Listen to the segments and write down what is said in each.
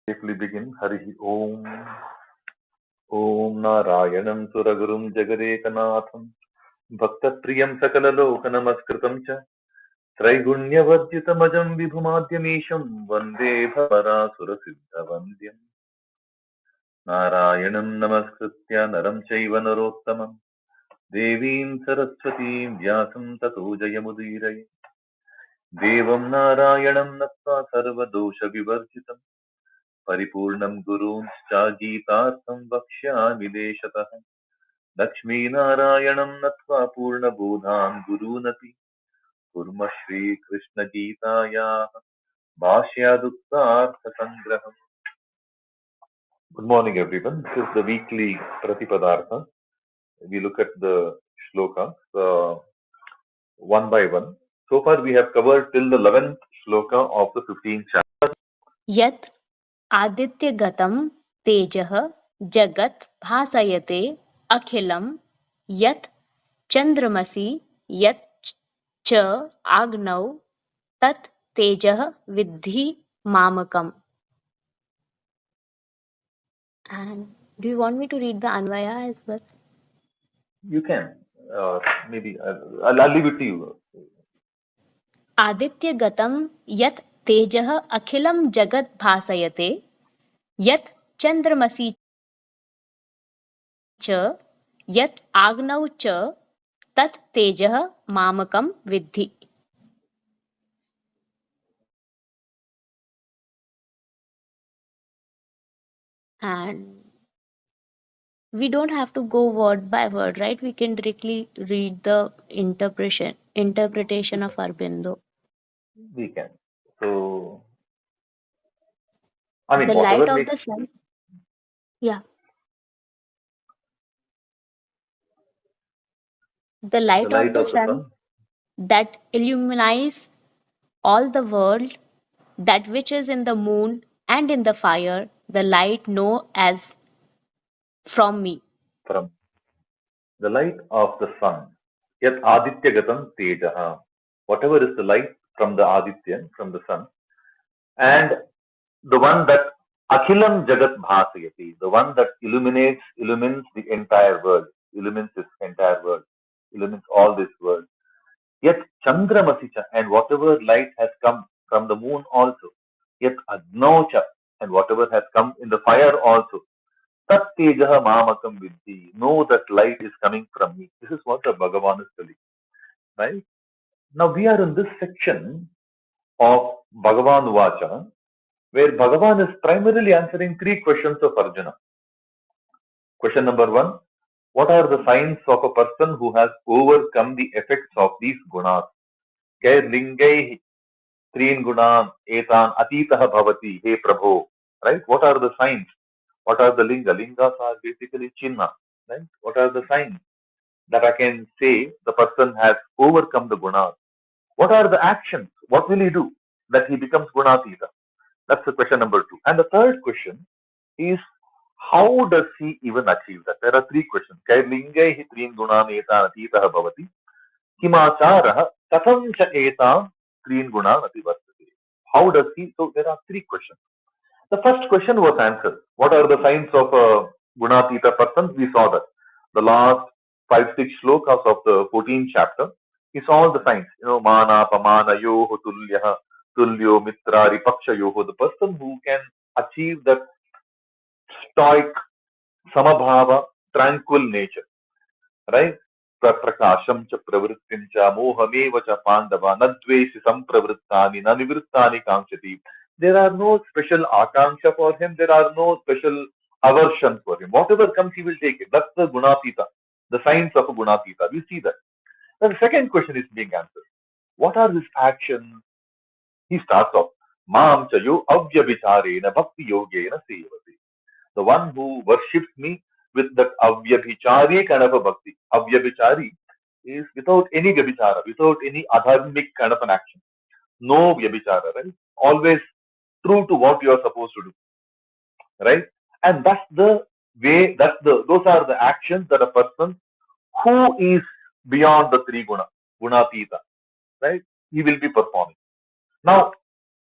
Safely begin. Hari Om. Om Narayanam Suragurum Jagadekanatham Bhaktapriyam Sakalalokanamaskritam cha Trigunyavadjitamajam Vibhumadhyamisham Vande Bhavarasura-siddhavandyam Narayanam Namaskritya Naram Chaiva Narottamam Devim Saraswatim Vyasam Tato Jayamudiraya Devam Narayanam Natva Sarvadosha Vivarjitam Paripurnam Guruncha Geetartham Vakshyami Deshatah Lakshmi Narayanam Natva Purna Bodhan Gurunapi Kurma Shri Krishna Geetaya Bhashya Duktartha Sangraham. Good morning, everyone. This is the weekly Pratipadartha. We look at the shlokas one by one. So far, we have covered till the 11th shloka of the 15th chapter. यत् आदित्यगतं तेजः जगत् भासयते अखिलं यत् चन्द्रमसि यत् च आग्नौ तत् तेजः विद्धि मामकम्. And do you want me to read the Anvaya as well? You can. Maybe I'll leave it to you. आदित्यगतं यत् तेजः अखिलं जगत् भासयते यत् चन्द्रमसि च यत् आग्नौ च तत् तेजः मामकं विद्धि. And we don't have to go word by word, right? We can directly read the interpretation of Aurobindo. We can. So, I mean, The whatever light of makes the sun, yeah, the the light of light the of the sun sun. that illumines all the world, that which is in the moon and in the fire, the light know as from me. From the light of the sun. Yat Aditya Gatam Tejaha. Whatever is the light from the Aditya, from the sun. And the one that Akhilam Jagat Bhasayati, the one that illumines the entire world, illumines this entire world, illumines all this world. Yet Chandramasicha, and whatever light has come from the moon also. Yet Agnocha, and whatever has come in the fire also. Tat tejaha mamakam vidhi. Know that light is coming from me. This is what the Bhagavan is telling, right? Now we are in this section of Bhagavan Vacha, where Bhagavan is primarily answering three questions of Arjuna. Question number one: what are the signs of a person who has overcome the effects of these gunas? Kair lingaihi Trin gunan etan atitah bhavati, hey Prabho, right? What are the signs? What are the linga? Lingas are basically chinna, right? What are the signs that I can say the person has overcome the gunas? What are the actions? What will he do that he becomes gunatita? That's the question number two. And the third question is, how does he even achieve that? There are three questions. Kailingaihi trin gunanetan atitah bhavati. Himacharah katham cha etam trin gunan ativartate. How does he? So there are three questions. The first question was answered. What are the signs of a gunatita person? We saw that. The last 5-6 shlokas of the 14th chapter is all the signs. Mana, pamana, yoho, tulyaha, tulyo, mitra, ripaksha, yoho. The person who can achieve that stoic, samabhava, tranquil nature, right? Prakasham cha pravrittim cha mohameva cha pandava nadveshi sampravrittani na nivrittani kamchati. There are no special akanksha for him. There are no special aversion for him. Whatever comes, he will take it. That's the gunatita, the signs of a gunatita. We see that. Now the second question is being answered. What are his actions? He starts off. Mam chayo avyabhicharena bhakti yogena sevate. The one who worships me with that avyabhichari kind of a bhakti. Avyabhichari is without any vyabhichara, without any adharmic kind of an action. No vyabhichara, right? Always true to what you are supposed to do, right? And that's the way, those are the actions that a person who is beyond the three gunatita, right? He will be performing. Now,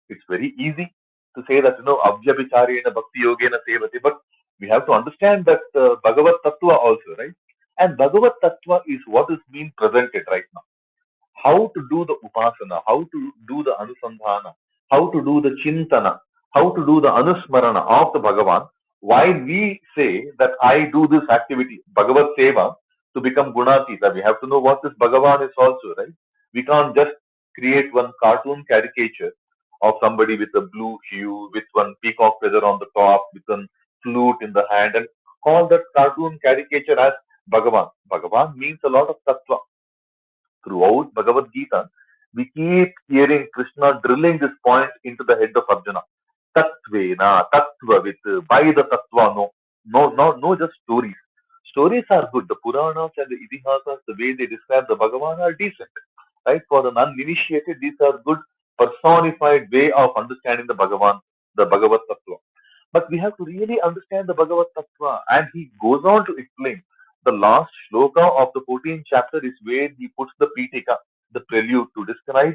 it's very easy. to say that, Avyabhicharena Bhakti Yogena Sevati, but we have to understand that Bhagavad Tattva also, right? And Bhagavad Tattva is what is being presented right now. How to do the upasana, how to do the anusandhana, how to do the chintana, how to do the anusmarana of the Bhagavan. Why we say that I do this activity, Bhagavad Seva, to become Gunatita, we have to know what this Bhagavan is also, right? We can't just create one cartoon caricature of somebody with a blue hue, with one peacock feather on the top, with one flute in the hand, and call that cartoon caricature as Bhagavan. Bhagavan means a lot of tattva. Throughout Bhagavad-Gita, we keep hearing Krishna drilling this point into the head of Arjuna. Tattvena, tattvavit, by the tattva, no, just stories. Stories are good. The Puranas and the Itihasas, the way they describe the Bhagavan are decent. Right? For the uninitiated, these are good personified way of understanding the Bhagavan, the Bhagavad Tattva. But we have to really understand the Bhagavad Tattva. And he goes on to explain. The last shloka of the 14th chapter is where he puts the Pitika, the prelude, to describe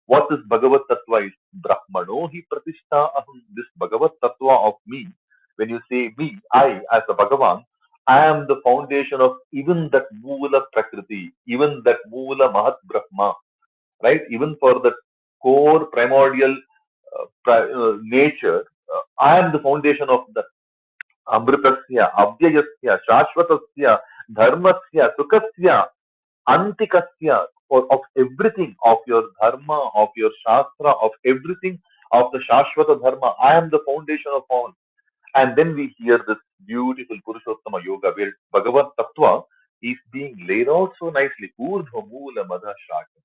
what this Bhagavad Tattva is. Brahmano hi pratishtha aham. This Bhagavad Tattva of me, when you say me, I as a Bhagavan, I am the foundation of even that Moola Prakriti, even that Moola Mahat Brahma, right? Even for the core primordial nature, I am the foundation of the Amritasya, Avyayasya, Shashvatasya, Dharmasya, Sukasya, Antikasya, or of everything, of your Dharma, of your Shastra, of everything, of the Shashvata Dharma. I am the foundation of all. And then we hear this beautiful Purushottama Yoga where Bhagavad Tattva is being laid out so nicely. Urdhva Moola Madha Shaka.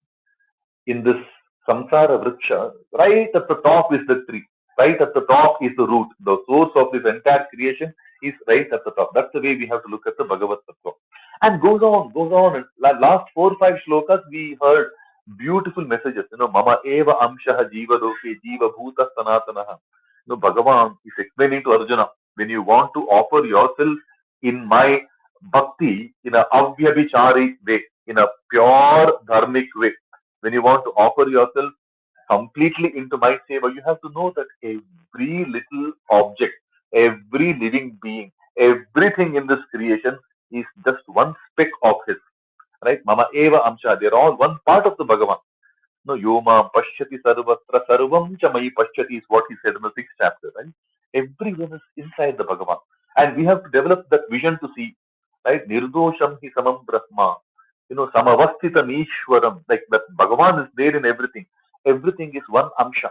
In this samsara vriksha, right at the top is the tree, right at the top is the root. The source of this entire creation is right at the top. That's the way we have to look at the Bhagavad Tattva. And goes on, goes on. And last 4 or 5 shlokas, we heard beautiful messages. Mama eva amshaha jiva doke jiva bhuta sanatanaha. Bhagavan is explaining to Arjuna, when you want to offer yourself in my bhakti, in a avyabhichari way, in a pure dharmic way, when you want to offer yourself completely into my seva, you have to know that every little object, every living being, everything in this creation is just one speck of his. Right? Mama eva amsha. They're all one part of the Bhagavan. No, Yoma Pashyati Sarvatra Sarvam Chamai Pashyati is what he said in the 6th chapter, right? Everyone is inside the Bhagavan. And we have to develop that vision to see, right? Nirdosham hi samam Brahma. Samavasthitam Ishwaram. Like that Bhagavan is there in everything. Everything is one Amsha.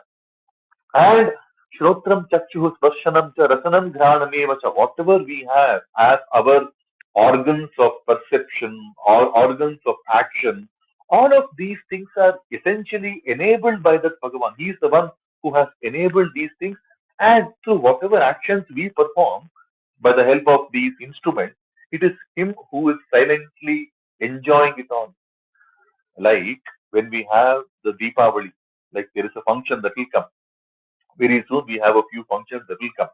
And Shrotram Chakshuhu Sparshanam Cha Rasanam Dhranameva Cha. Whatever we have as our organs of perception or organs of action, all of these things are essentially enabled by that Bhagavan. He is the one who has enabled these things, and through whatever actions we perform by the help of these instruments, it is him who is silently enjoying it all. Like when we have the Deepavali, like there is a function that will come. Very soon we have a few functions that will come.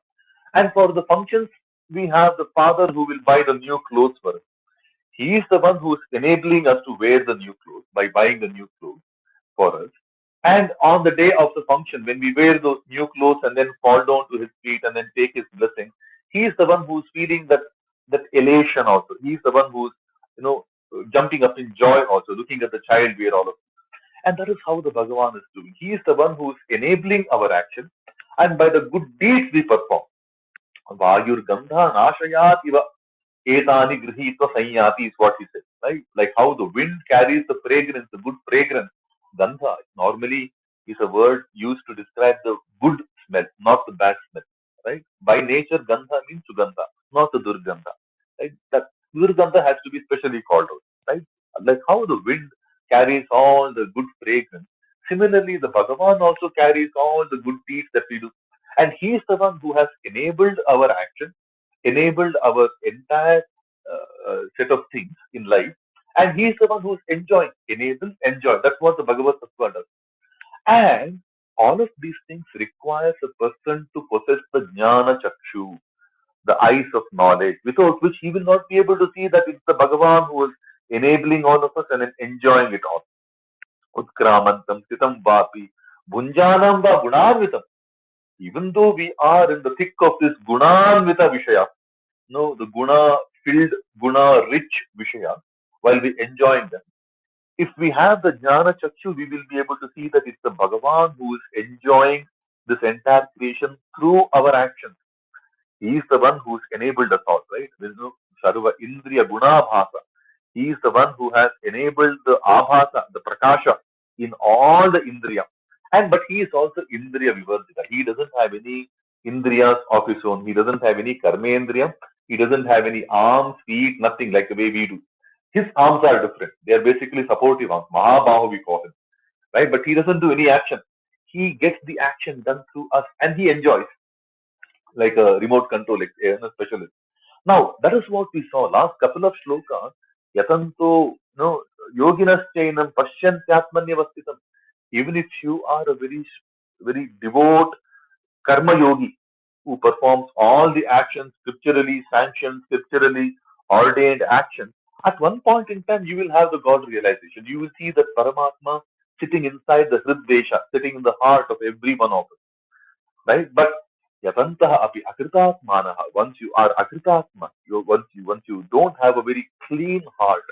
And for the functions, we have the father who will buy the new clothes for us. He is the one who is enabling us to wear the new clothes by buying the new clothes for us. And on the day of the function, when we wear those new clothes and then fall down to his feet and then take his blessing, he is the one who is feeling that elation also. He is the one who is, jumping up in joy also, looking at the child wear all of it. And that is how the Bhagavan is doing. He is the one who is enabling our action, and by the good deeds we perform. Vayur Gandha Nashayat Iva Etani Grihitva Sanyati is what he says, right? Like how the wind carries the fragrance, the good fragrance. Gandha normally is a word used to describe the good smell, not the bad smell, right? By nature, Gandha means Sugandha, not the Durgandha, right? That Durgandha has to be specially called out, right? Like how the wind carries all the good fragrance. Similarly, the Bhagavan also carries all the good deeds that we do. And he is the one who has enabled our action, enabled our entire set of things in life. And he is the one who is enjoying, enable, enjoy. That's what the Bhagavad Gita does. And all of these things requires a person to possess the jnana chakshu, the eyes of knowledge, without which he will not be able to see that it's the Bhagavan who is enabling all of us and enjoying it all. Utkramantam sitam vapi bhunjanam va gunarvitam. Even though we are in the thick of this gunanvita Vishaya, the guna filled, guna rich Vishaya, while we enjoying them, if we have the Jnana Chakshu, we will be able to see that it's the Bhagavan who is enjoying this entire creation through our actions. He is the one who's enabled us all, right? Vishnu Sarva Indriya Gunabhasa. He is the one who has enabled the Abhasa, the Prakasha in all the Indriya. And but he is also Indriya Vivarjita. He doesn't have any Indriyas of his own. He doesn't have any Karmendriya. He doesn't have any arms, feet, nothing like the way we do. His arms are different. They are basically supportive arms. Mahabahu we call him, right? But he doesn't do any action. He gets the action done through us and he enjoys like a remote control, like a specialist. Now, that is what we saw last couple of shlokas. Yatanto, yoginaschainam pashyantyatmanyavasthitam. Even if you are a very devout karma yogi who performs all the actions scripturally sanctioned, scripturally ordained actions, at one point in time you will have the God realization. You will see that Paramatma sitting inside the Hriddesha, sitting in the heart of every one of us, right? But yatantaha api akritatmanaha. Once you are akritatma, once you don't have a very clean heart,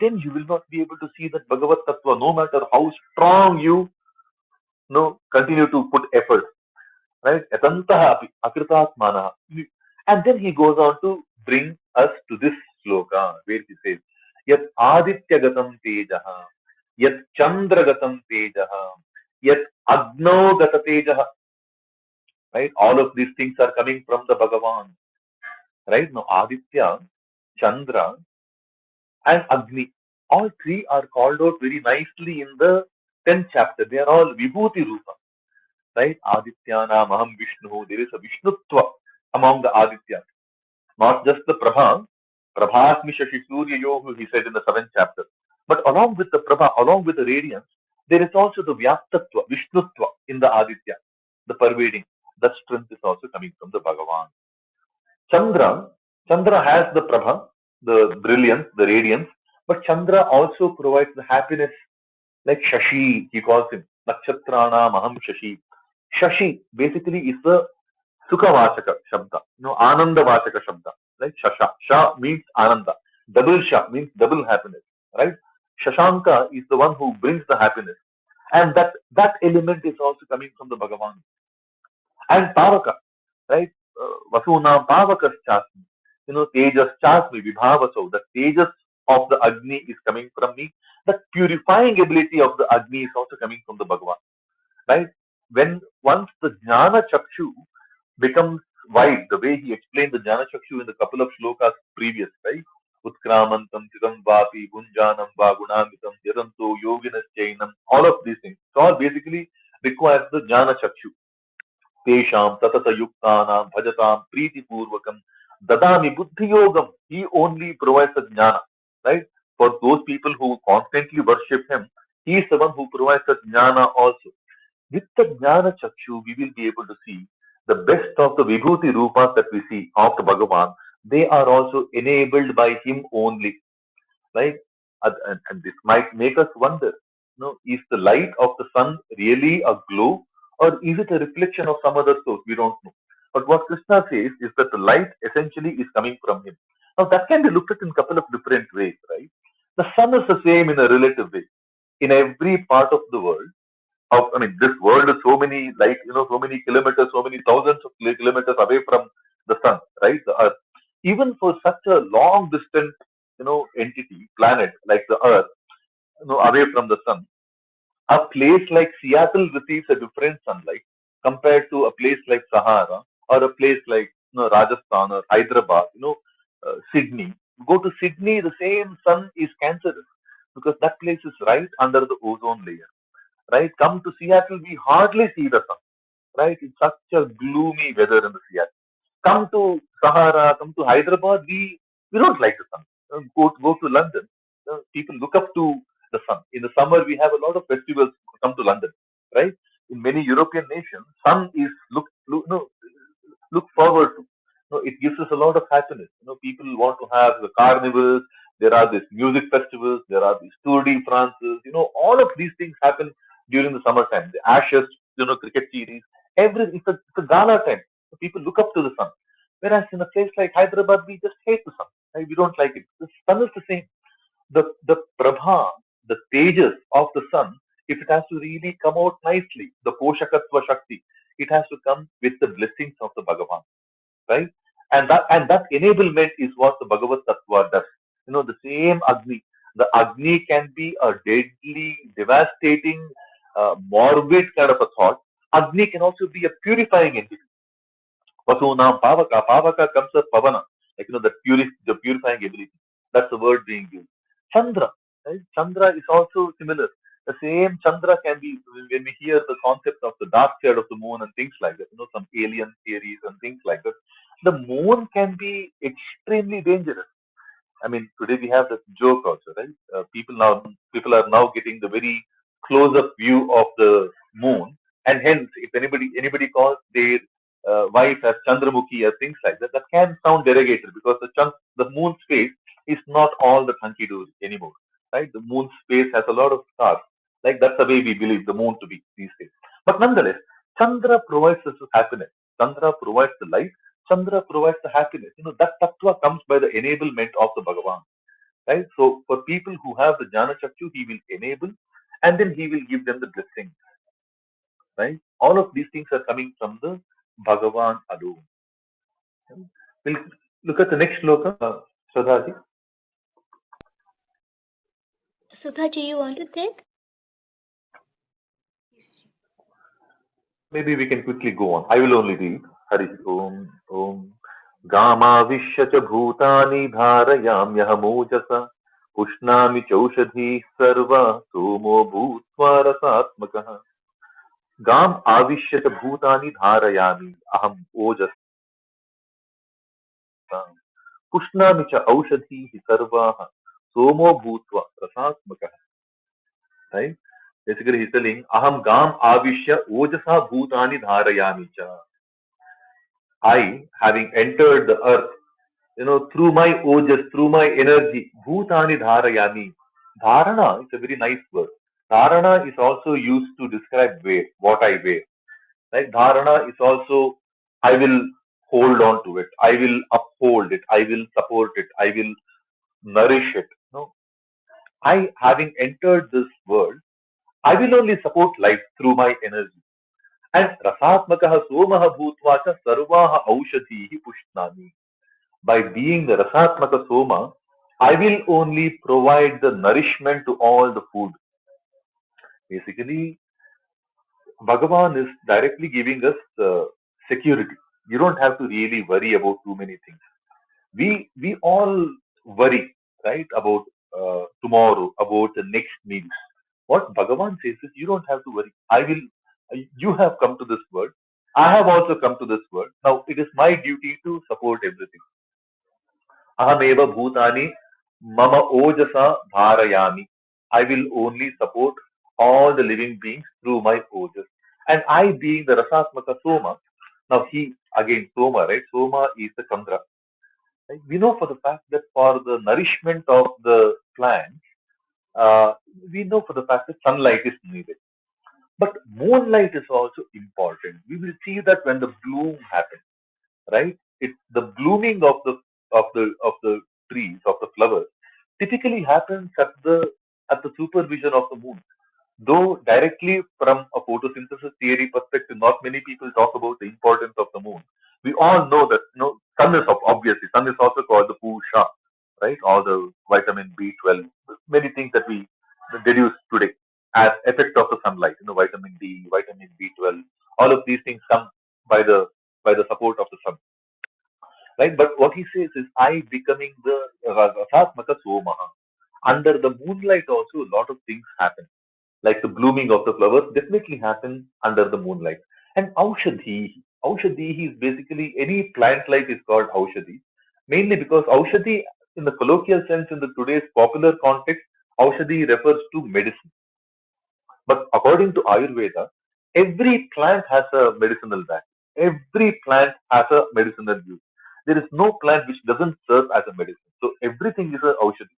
then you will not be able to see that Bhagavad Tattva, no matter how strong you continue to put effort, right? Yatantaha api akritatmanaha. And then he goes on to bring us to this sloka where he says, Yat adityagatam tejaha, Yat chandragatam tejaha, Yat agno gata tejaha. Right? All of these things are coming from the Bhagavan. Right? Now, Aditya, Chandra, and Agni. All three are called out very nicely in the 10th chapter. They are all Vibhuti Rupa. Right? Adityanam Aham Vishnu. There is a Vishnutva among the Adityas. Not just the Prabha. Prabhasmi Shashi Surya Yohu, he said in the 7th chapter. But along with the Prabha, along with the radiance, there is also the Vyaptatva, Vishnutva in the Aditya, the pervading. That strength is also coming from the Bhagavan. Chandra, Chandra has the prabha, the brilliance, the radiance, but Chandra also provides the happiness, like Shashi, he calls him. Nakshatrana Maham Shashi. Shashi basically is the Sukhavachaka Shabda, Ananda Vachaka Shabda, like Shasha. Sha means Ananda. Double Sha means double happiness, right? Shashanka is the one who brings the happiness. And that element is also coming from the Bhagavan. And Pavaka, right? Vasunam Pavakas Chasmi. Tejas Chasmi Vibhavaso. The tejas of the Agni is coming from me. The purifying ability of the Agni is also coming from the Bhagavan. Right? Once the Jnana Chakshu becomes wide, the way he explained the Jnana Chakshu in the couple of shlokas previous, right? Utkramantam, Chidam Vapi, Gunjanam, Va Gunamitam, Yadanto, Yoginaschainam, all of these things. It all basically requires the Jnana Chakshu. Tesham tatatayuktanam bhajatam pritipurvakam dadami buddhiyogam. He only provides the jnana, right? For those people who constantly worship him, he is the one who provides the jnana also. With the jnana chakshu, we will be able to see the best of the vibhuti rupas that we see of the Bhagavan. They are also enabled by him only, right? And this might make us wonder, is the light of the sun really a glow or is it a reflection of some other source? We don't know. But what Krishna says is that the light essentially is coming from him. Now that can be looked at in a couple of different ways, right? The sun is the same in a relative way. In every part of the world, this world is so many so many kilometers, so many thousands of kilometers away from the sun, right? The earth. Even for such a long distance, entity, planet like the earth, away from the sun, a place like Seattle receives a different sunlight compared to a place like Sahara or a place like Rajasthan or Hyderabad, Sydney. Go to Sydney, the same sun is cancerous because that place is right under the ozone layer. Right? Come to Seattle, we hardly see the sun. Right? It's such a gloomy weather in the Seattle. Come to Sahara, come to Hyderabad, we don't like the sun. Go to London. People look up to the sun. In the summer, we have a lot of festivals come to London, right? In many European nations, sun is look forward to. It gives us a lot of happiness. People want to have the carnivals. There are these music festivals. There are these Tour de France. All of these things happen during the summertime. The Ashes, cricket series. It's a gala time. So people look up to the sun. Whereas in a place like Hyderabad, we just hate the sun. Right? We don't like it. The sun is the same. The prabha, the tejas of the sun, if it has to really come out nicely, the poshakatva shakti, it has to come with the blessings of the Bhagavan, right? And that enablement is what the Bhagavad Tattva does. The same Agni. The Agni can be a deadly, devastating, morbid kind of a thought. Agni can also be a purifying entity. Vasunam Pavaka. Pavaka comes as Pavana, like the purifying ability. That's the word being used. Chandra, right? Chandra is also similar. The same Chandra can be when we hear the concept of the dark side of the moon and things like that, some alien theories and things like that. The moon can be extremely dangerous. I mean, today we have that joke also, right? People are now getting the very close-up view of the moon, and hence, if anybody calls their wife as Chandramukhi or things like that, that can sound derogatory because the moon's face is not all that hunky dory anymore, right? The moon's face has a lot of stars. Like that's the way we believe the moon to be these days. But nonetheless, Chandra provides us with happiness. Chandra provides the light. Chandra provides the happiness. That tattva comes by the enablement of the Bhagavan, right? So for people who have the Jnana Chaktu, he will enable and then he will give them the blessing, right? All of these things are coming from the Bhagavan alone. We'll look at the next sloka, Shraddhaji. Sudhaji, you want to take? Yes. Maybe we can quickly go on. I will only read. Hari Om Om Gamavisya cha bhutani dharayamyaham Pushnami chaushadhi sarva somo bhutva rasatmakah. Gam avishyata bhutani dharayami aham ojasa. Pushnami cha aushadhi sarva somo bhutva rasatmakah. Right? Basically, he's telling aham gam avishya ojasa bhutani dharayami cha. I, having entered the earth, through my ojas, through my energy, bhutani dharayami. Dharana is a very nice word. Dharana is also used to describe wear, what I wear. Right? Dharana is also, I will hold on to it, I will uphold it, I will support it, I will nourish it. No, I, having entered this world, I will only support life through my energy. And rasatmakaha somaha bhutvacha sarvaha aushadhihi pushnami. By being the rasatmaka soma, I will only provide the nourishment to all the food. Basically, Bhagavan is directly giving us security. You don't have to really worry about too many things. We all worry, right, about tomorrow, about the next meal. What Bhagavan says is, you don't have to worry. You have come to this world. I have also come to this world. Now it is my duty to support everything. Ahameva bhutani mama ojasa dharayami. I will only support all the living beings through my ojas. And I being the rasatmaka soma, now he, again soma, right? Soma is the Chandra. Right? We know for the fact that for the nourishment of the plants, we know for the fact that sunlight is needed. But moonlight is also important. We will see that when the bloom happens, right? It's the blooming of the trees, of the flowers, typically happens at the supervision of the moon. Though directly from a photosynthesis theory perspective, not many people talk about the importance of the moon. We all know that sun is obviously sun is also called the Pusha, right? Or the vitamin B12, many things that we deduce today as effect of the sunlight. Vitamin D, vitamin B12, all of these things come by the support of the sun, right? But what he says is, I becoming the Rasatmaka Somaha. Under the moonlight also, a lot of things happen. Like the blooming of the flowers definitely happen under the moonlight. And Aushadhi is basically any plant life is called Aushadhi. Mainly because Aushadhi, in the colloquial sense, in the today's popular context, Aushadhi refers to medicine. But according to Ayurveda, every plant has a medicinal value. Every plant has a medicinal use. There is no plant which doesn't serve as a medicine. So everything is a Aushadhi.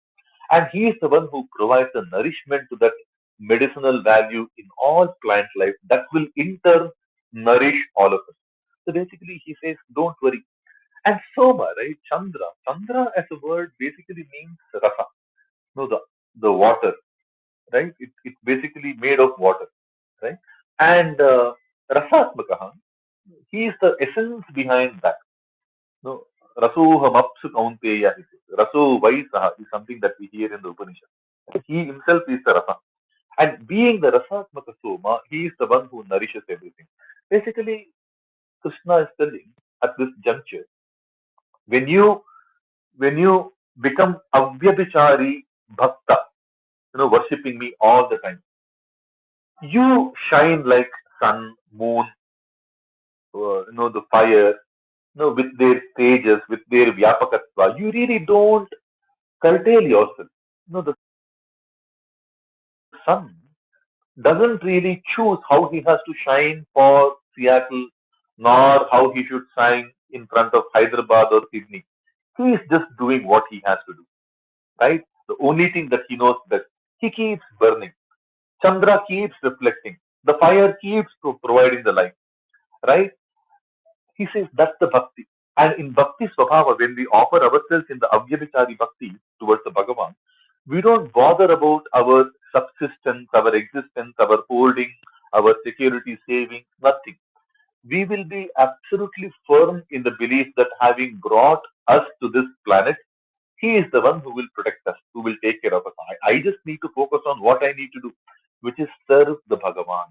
And he is the one who provides the nourishment to that medicinal value in all plant life that will in turn nourish all of us. So basically, he says, don't worry. And Soma, right? Chandra. Chandra as a word basically means rasa. No, the water, right? It's basically made of water, right? And rasatmakaha, he is the essence behind that. No, rasohamapsu kaunteya. Raso vaisaha is something that we hear in the Upanishad. He himself is the rasa. And being the rasatmaka soma, he is the one who nourishes everything. Basically, Krishna is telling at this juncture, when you when you become avyabhichari bhakta, worshipping me all the time, you shine like sun, moon, the fire, with their stages, with their vyapakatva. You really don't curtail yourself. The sun doesn't really choose how he has to shine for Seattle, nor how he should shine in front of Hyderabad or Sydney. He is just doing what he has to do, right? The only thing that he knows that he keeps burning. Chandra keeps reflecting. The fire keeps providing the light, right? He says that's the bhakti. And in bhakti swabhava, when we offer ourselves in the avyabhichari bhakti towards the Bhagavan, we don't bother about our subsistence, our existence, our holding, our security savings, nothing. We will be absolutely firm in the belief that having brought us to this planet, he is the one who will protect us, who will take care of us. I just need to focus on what I need to do, which is serve the Bhagavan.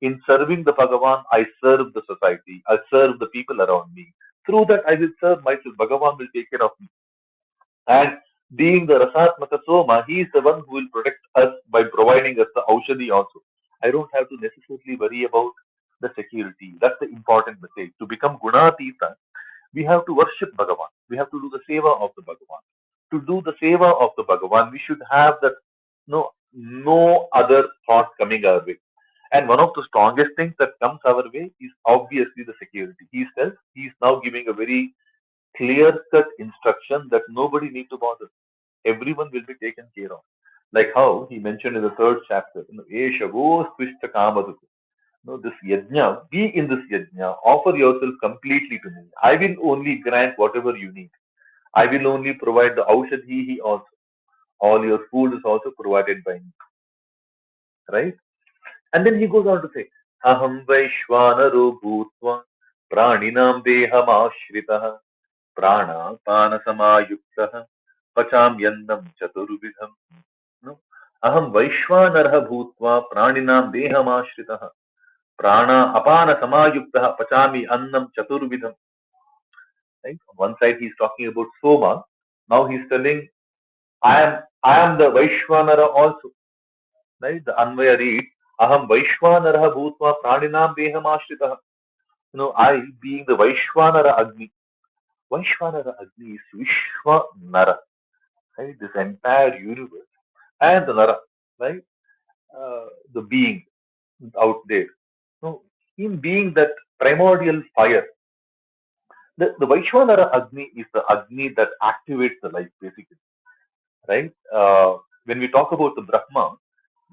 In serving the Bhagavan, I serve the society, I serve the people around me. Through that, I will serve myself. Bhagavan will take care of me. And being the Rasatmaka Soma, he is the one who will protect us by providing us the Aushadhi also. I don't have to necessarily worry about the security. That's the important message. To become Gunatita, we have to worship Bhagavan. We have to do the seva of the Bhagavan. To do the seva of the Bhagavan, we should have that no other thought coming our way. And one of the strongest things that comes our way is obviously the security. He says he is now giving a very clear-cut instruction that nobody need to bother. Everyone will be taken care of. Like how he mentioned in the third chapter, Eshavos Twishta Kamaduk. This yajna, be in this yajna, offer yourself completely to me. I will only grant whatever you need. I will only provide the aushadhi also. All your food is also provided by me. Right? And then he goes on to say, Aham Vaishwanaro Bhutva Praninam Deham Ashritah Prana Pana Samayuktaha Pacham Yannam Chaturvidham. No? Aham Vaishwanarha Bhutva Praninam Deham Ashritah Prana Apana Samayuktaha Pachami Annam Chaturvidham. Right? On one side he's talking about Soma. Now he's telling, I am the Vaishwanara also. Right? The Anvaya reads, Aham Vaishwanara Bhutva Praninam Deham Ashritah. I being the Vaishwanara Agni. Vaishwanara Agni is Vishwa Nara. Right? This entire universe. And the Nara, right? The being out there. Him being that primordial fire. The Vaishwanara Agni is the Agni that activates the life, basically. Right? When we talk about the Brahma,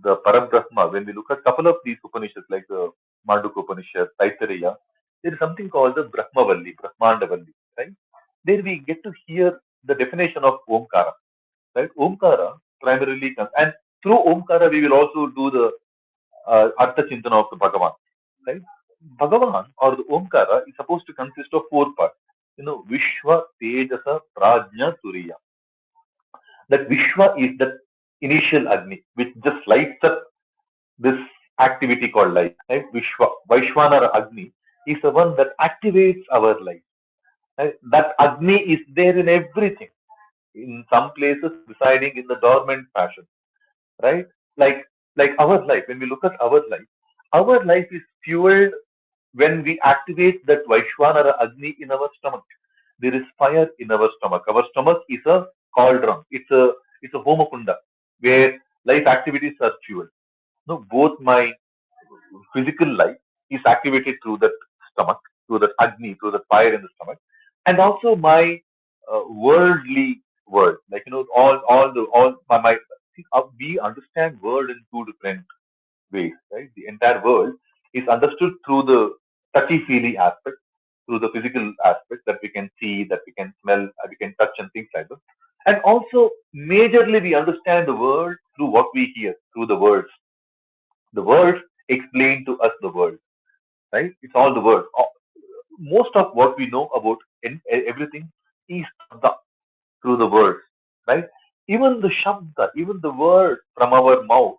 the Parabrahma, when we look at a couple of these Upanishads like the Mandukya Upanishad, Taittiriya, there is something called the Brahmavalli, Brahmandavalli, right? There we get to hear the definition of Omkara, right? Omkara primarily comes, and through Omkara we will also do the Artha Chintana of the Bhagavan, right? Bhagavan or the Omkara is supposed to consist of four parts. Vishwa, Tejasa, Prajna, Turiya. That Vishwa is the initial Agni, which just lights up this activity called life. Right? Vaishwanara Agni is the one that activates our life. Right? That Agni is there in everything. In some places, residing in the dormant fashion. Right? Like our life. When we look at our life is fueled when we activate that Vaishwanara Agni in our stomach. There is fire in our stomach. Our stomach is a cauldron. It's a homakunda where life activities are fueled. Both my physical life is activated through that stomach, through that agni, through the fire in the stomach, and also my worldly world. Like all my we understand world in two different ways, right? The entire world is understood through the touchy-feely aspect, through the physical aspect that we can see, that we can smell, we can touch and things like that. And also, majorly, we understand the world through what we hear, through the words. The words explain to us the world, right? It's all the words. Most of what we know about everything is through the words, right? Even the shabda, even the word from our mouth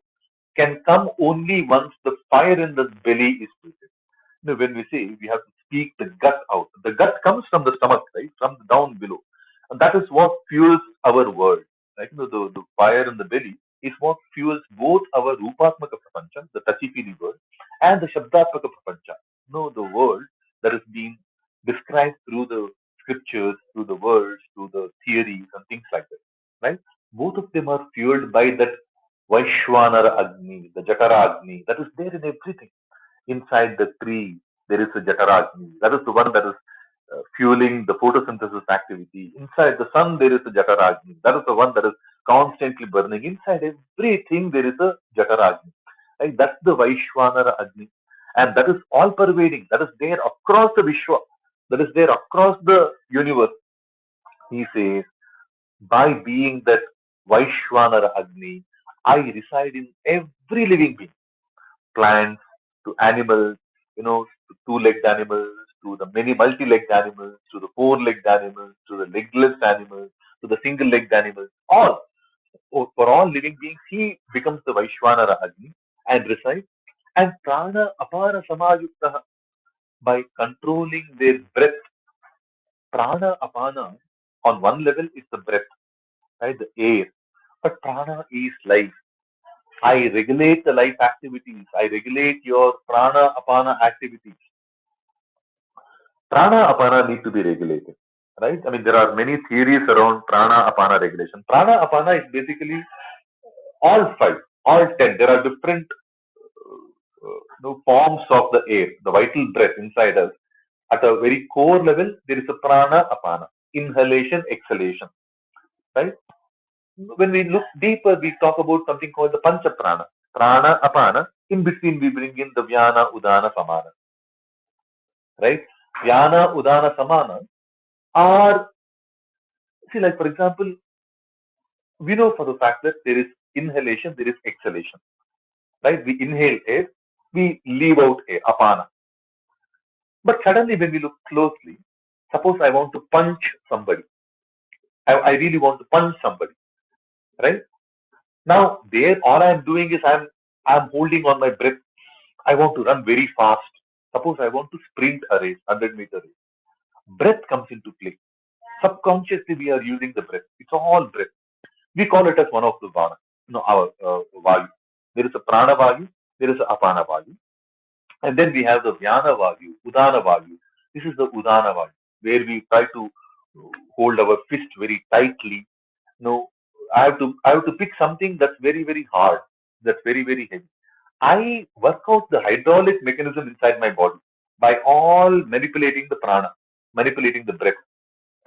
can come only once the fire in the belly is treated. When we say we have to speak the gut out, the gut comes from the stomach, right? From the down below. And that is what fuels our world. Right? The fire in the belly is what fuels both our Rupatmaka Prapancha, the touchy-feely world, and the Shabdatmaka Prapancha. The world that is being described through the scriptures, through the words, through the theories and things like that. Right? Both of them are fueled by that Vaishwanara Agni, the Jatara Agni, that is there in everything. Inside the tree, there is a Jataragni. That is the one that is fueling the photosynthesis activity. Inside the sun, there is a Jataragni. That is the one that is constantly burning. Inside everything, there is a Jataragni. Right? That's the Vaishwanara Agni. And that is all pervading. That is there across the Vishwa. That is there across the universe. He says, by being that Vaishwanara Agni, I reside in every living being, plants to animals, to two-legged animals, to the many multi-legged animals, to the four-legged animals, to the legless animals, to the single-legged animals, all. For all living beings, he becomes the Vaishwanara Agni and resides. And Prana Apara Samayukta, by controlling their breath. Prana Apana, on one level, is the breath, right? The air. But Prana is life. I regulate the life activities. I regulate your prana apana activities. Prana apana need to be regulated, right? I mean, there are many theories around prana apana regulation. Prana apana is basically all five, all 10. There are different forms of the air, the vital breath inside us. At a very core level, there is a prana apana, inhalation, exhalation, right? When we look deeper, we talk about something called the pancha prana, prana apana. In between, we bring in the vyana, udana, samana, right? Vyana, udana, samana are, see, like for example, we know for the fact that there is inhalation, there is exhalation, right? We inhale air, we leave out air, apana. But suddenly, when we look closely, suppose I want to punch somebody, I really want to punch somebody, right? Now, there, all I'm doing is I'm holding on my breath. I want to run very fast. Suppose I want to sprint a race, 100-meter race. Breath comes into play. Subconsciously, we are using the breath. It's all breath. We call it as one of the vana, our vayu. There is a prana vayu, there is a apana vayu, and then we have the vyana vayu, udana vayu. This is the udana vayu, where we try to hold our fist very tightly. I have to pick something that's very very hard, that's very very heavy. I work out the hydraulic mechanism inside my body by all manipulating the prana, manipulating the breath,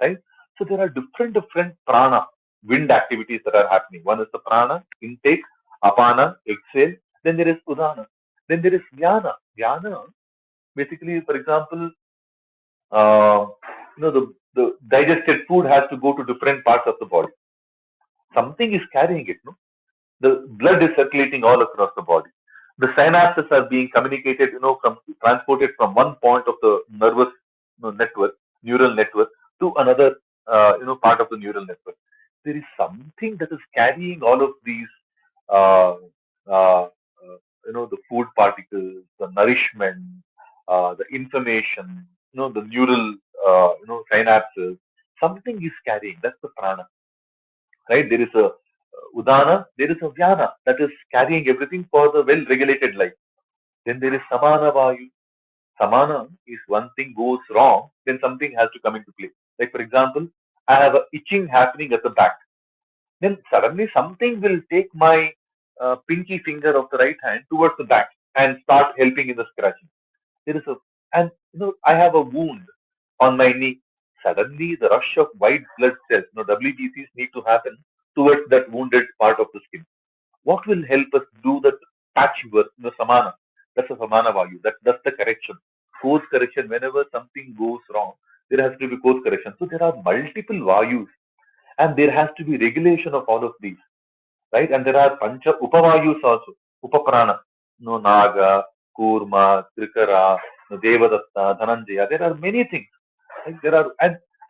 right? So there are different prana, wind activities that are happening. One is the prana, intake, apana, exhale. Then there is udana. Then there is jnana. Jnana, basically, for example, uh, the digested food has to go to different parts of the body. Something is carrying it, no? The blood is circulating all across the body. The synapses are being communicated, transported from one point of the nervous network, neural network, to another, part of the neural network. There is something that is carrying all of these, uh, uh, the food particles, the nourishment, the information, the neural, synapses. Something is carrying. That's the prana, right? There is a udana, there is a vyana that is carrying everything for the well-regulated life. Then there is samana vayu. Samana is one thing goes wrong, then something has to come into play. Like for example, I have a itching happening at the back. Then suddenly something will take my pinky finger of the right hand towards the back and start helping in the scratching. There is a, and I have a wound on my knee. Suddenly the rush of white blood cells, WBCs need to happen towards that wounded part of the skin. What will help us do that patchwork, samana? That's a samana value. That's the correction. course correction. Whenever something goes wrong, there has to be course correction. So there are multiple vayus, and there has to be regulation of all of these, right? And there are pancha upavayus also, upaprana, no naga, kurma, trikara, no devadatta, dhananjaya. There are many things. Right? There are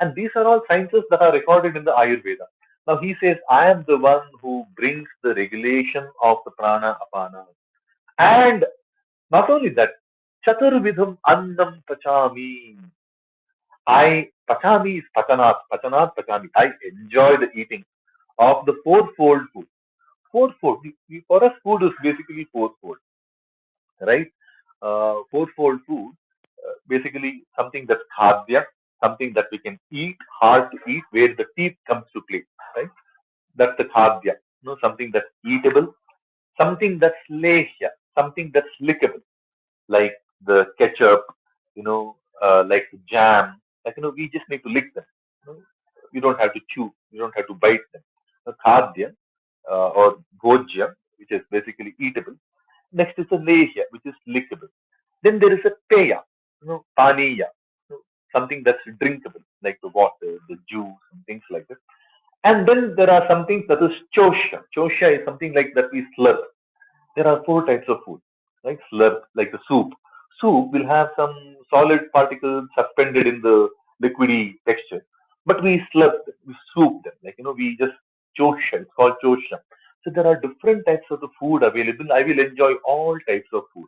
and these are all sciences that are recorded in the Ayurveda. Now he says, I am the one who brings the regulation of the prana apana. And not only that, chaturvidham annam pachami. Pachami is pachami. I enjoy the eating of the fourfold food. Fourfold. For us, food is basically fourfold, right? Fourfold food, basically something that's khadya, something that we can eat, hard to eat, where the teeth comes to play, right? That's the khadya. Something that's eatable, something that's lehya, something that's lickable, like the ketchup, like the jam. Like, we just need to lick them. You don't have to chew, you don't have to bite them. Khadya or bhojya, which is basically eatable. Next is a lehya, which is lickable. Then there is a peya, paniya, something that's drinkable, like the water, the juice, and things like that. And then there are some things that is chosha. Chosha is something like that we slurp. There are four types of food, right? Slurp, like the soup. Soup will have some solid particles suspended in the liquidy texture, but we slurp them, we soup them, like, we just chosha. It's called chosha. So there are different types of the food available. I will enjoy all types of food,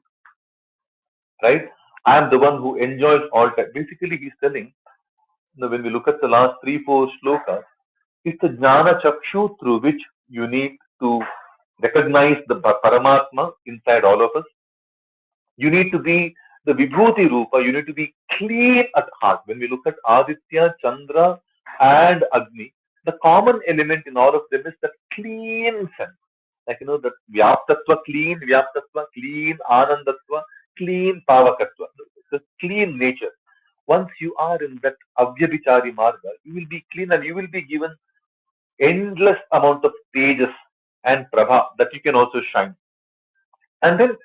right? I am the one who enjoys all types. Basically, he's telling, when we look at the last 3, 4 slokas, it's the jnana chakshu through which you need to recognize the Paramatma inside all of us. You need to be the Vibhuti Rupa, you need to be clean at heart. When we look at Aditya, Chandra, and Agni, the common element in all of them is that clean sense. Like, that Vyaptatva, clean Anandatva, clean Pavakatva, the clean nature. Once you are in that Avyabhichari Marga, you will be clean and you will be given endless amount of stages and prabha that you can also shine. And then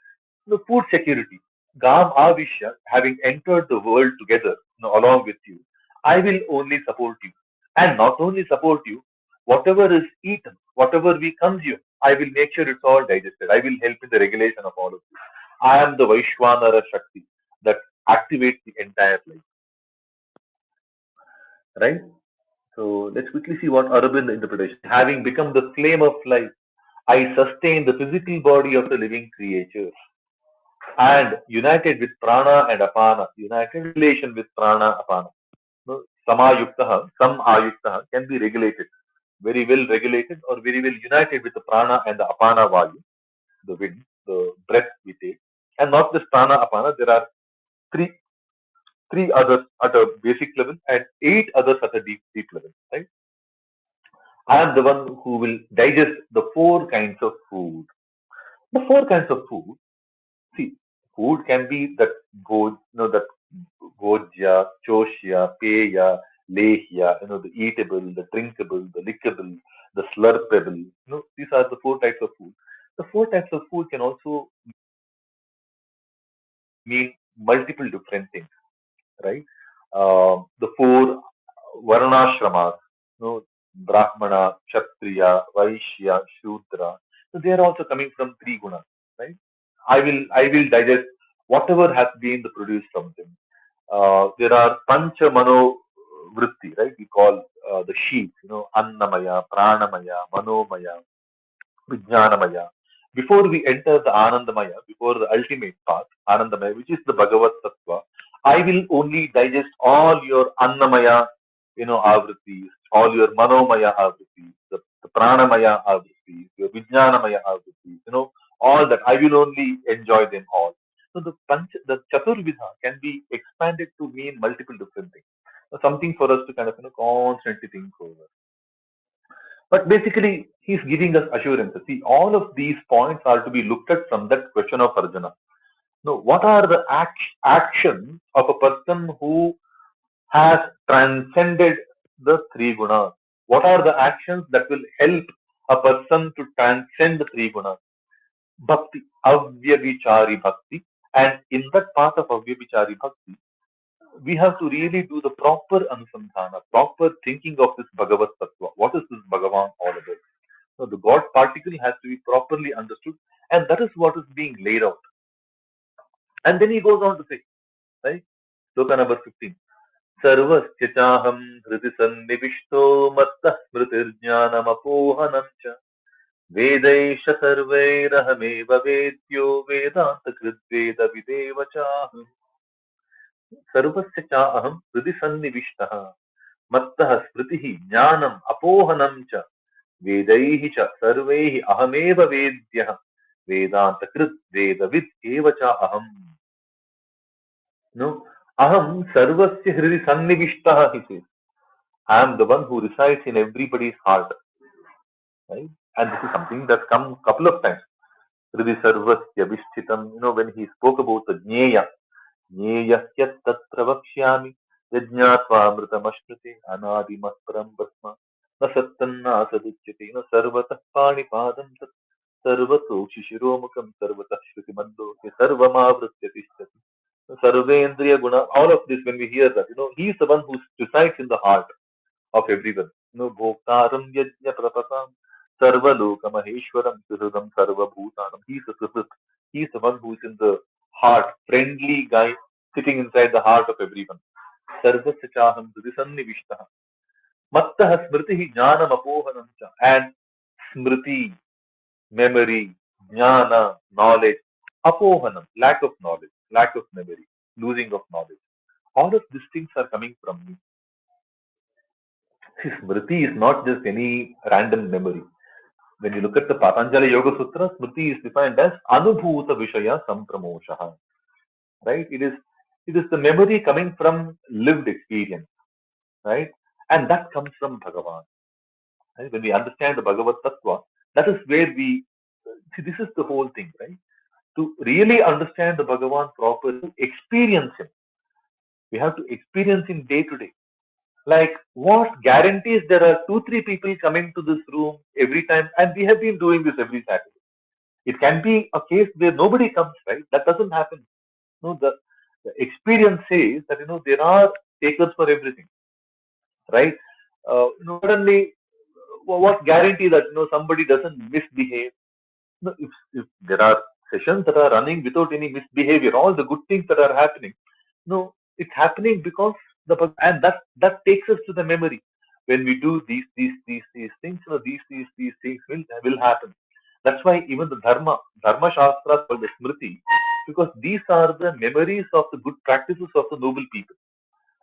the food security. Gam Avishya, having entered the world together, along with you, I will only support you. And not only support you, whatever is eaten, whatever we consume, I will make sure it's all digested. I will help in the regulation of all of this. I am the Vaishwanara Shakti that activates the entire life. Right? So let's quickly see what Aurobindo interpretation. Having become the flame of life, I sustain the physical body of the living creatures. And united with prana and apana, united relation with prana apana. No, some ayuktaha can be regulated, very well regulated or very well united with the prana and the apana vayu, the wind, the breath we take. And not just prana apana, there are three three others at a basic level and 8 others at a deep level. Right? I am the one who will digest the 4 kinds of food. The 4 kinds of food. See, food can be that that bhojya, choshya, peya, lehya, the eatable, the drinkable, the lickable, the slurpable. These are the 4 types of food. The 4 types of food can also mean multiple different things, right? The 4 varnashramas, Brahmana, Kshatriya, Vaishya, Shudra. So they are also coming from 3 gunas, right? I will digest whatever has been the produce from them. There are pancha mano vritti, right? We call the sheath, annamaya, pranamaya, manomaya, vijnanamaya. Before we enter the anandamaya, before the ultimate path, anandamaya, which is the Bhagavad Tattva, I will only digest all your annamaya, avrittis, all your manomaya avrittis, the pranamaya avrittis, your vijnanamaya avrittis, all that. I will only enjoy them all. So the Chaturvidha can be expanded to mean multiple different things. Something for us to kind of constantly think over. But basically, he's giving us assurances. See, all of these points are to be looked at from that question of Arjuna. Now, what are the actions of a person who has transcended the 3 gunas? What are the actions that will help a person to transcend the 3 gunas? Bhakti, avyavichari bhakti. And in that part of Avyabhichari Bhakti, we have to really do the proper anusandhana, proper thinking of this Bhagavad Tattva. What is this Bhagavan all about? So the God particle has to be properly understood, and that is what is being laid out. And then he goes on to say, right? Sloka number 15. सर्वस्य चाहं हृदि सन्निविष्टो मत्तः स्मृतिर्ज्ञानमपोहनं च वेदैश्च सर्वैरहमेव वेद्यो वेदान्तकृद्वेदविदेव चाहम् सर्वस्य चाहं हृदि सन्निविष्टः मत्तः स्मृतिः ज्ञानम् अपोहनं च वेदैः च सर्वैः अहमेव वेद्यः वेदान्तकृत् वेदविद् एव चाहम्. No, aham sarvasya hridi sannivishtaha, he says. I am the one who resides in everybody's heart. Right? And this is something that's come a couple of times. Hridi sarvasya vishchitam. When he spoke about the jnaya, jnaya yat tat pravakshyami, yajñātvā amritamashnuti, anādimat param brahma, na sattanna asaduchyate, na sarvatah pānipadam tat, sarvato shishiromukam, sarvatah shrutimando, sarvamavritya tishtati. Sarvendriya Guna, all of this, when we hear that, he is the one who resides in the heart of everyone. Bhoktaram Yajna Prapasam, Sarvaloka Maheshwaram, Suhridam Sarva Bhutanam. He is the Suhrid. He is the one who is in the heart, friendly guy sitting inside the heart of everyone. Sarvasya Chaham Sannivishtaha. Mattaha Smritihi Jnanam Apohanam Cha. And Smriti, memory, Jnana, knowledge, Apohanam, lack of knowledge, lack of memory, losing of knowledge. All of these things are coming from me. See, Smriti is not just any random memory. When you look at the Patanjali Yoga Sutra, Smriti is defined as Anubhuta Vishaya Sampramoshaha. Right? It is the memory coming from lived experience. Right? And that comes from Bhagavan. Right? When we understand the Bhagavad Tattva, that is where we see this is the whole thing, right? To really understand the Bhagavan properly, experience him. We have to experience him day to day. Like, what guarantees there are 2-3 people coming to this room every time? And we have been doing this every Saturday. It can be a case where nobody comes, right? That doesn't happen. No, the experience says that there are takers for everything, right? Suddenly, what guarantee that somebody doesn't misbehave? No, if there are sessions that are running without any misbehavior, all the good things that are happening, no, it's happening because and that takes us to the memory. When we do these things, these things will happen. That's why even the dharma shastra called the smriti, because these are the memories of the good practices of the noble people.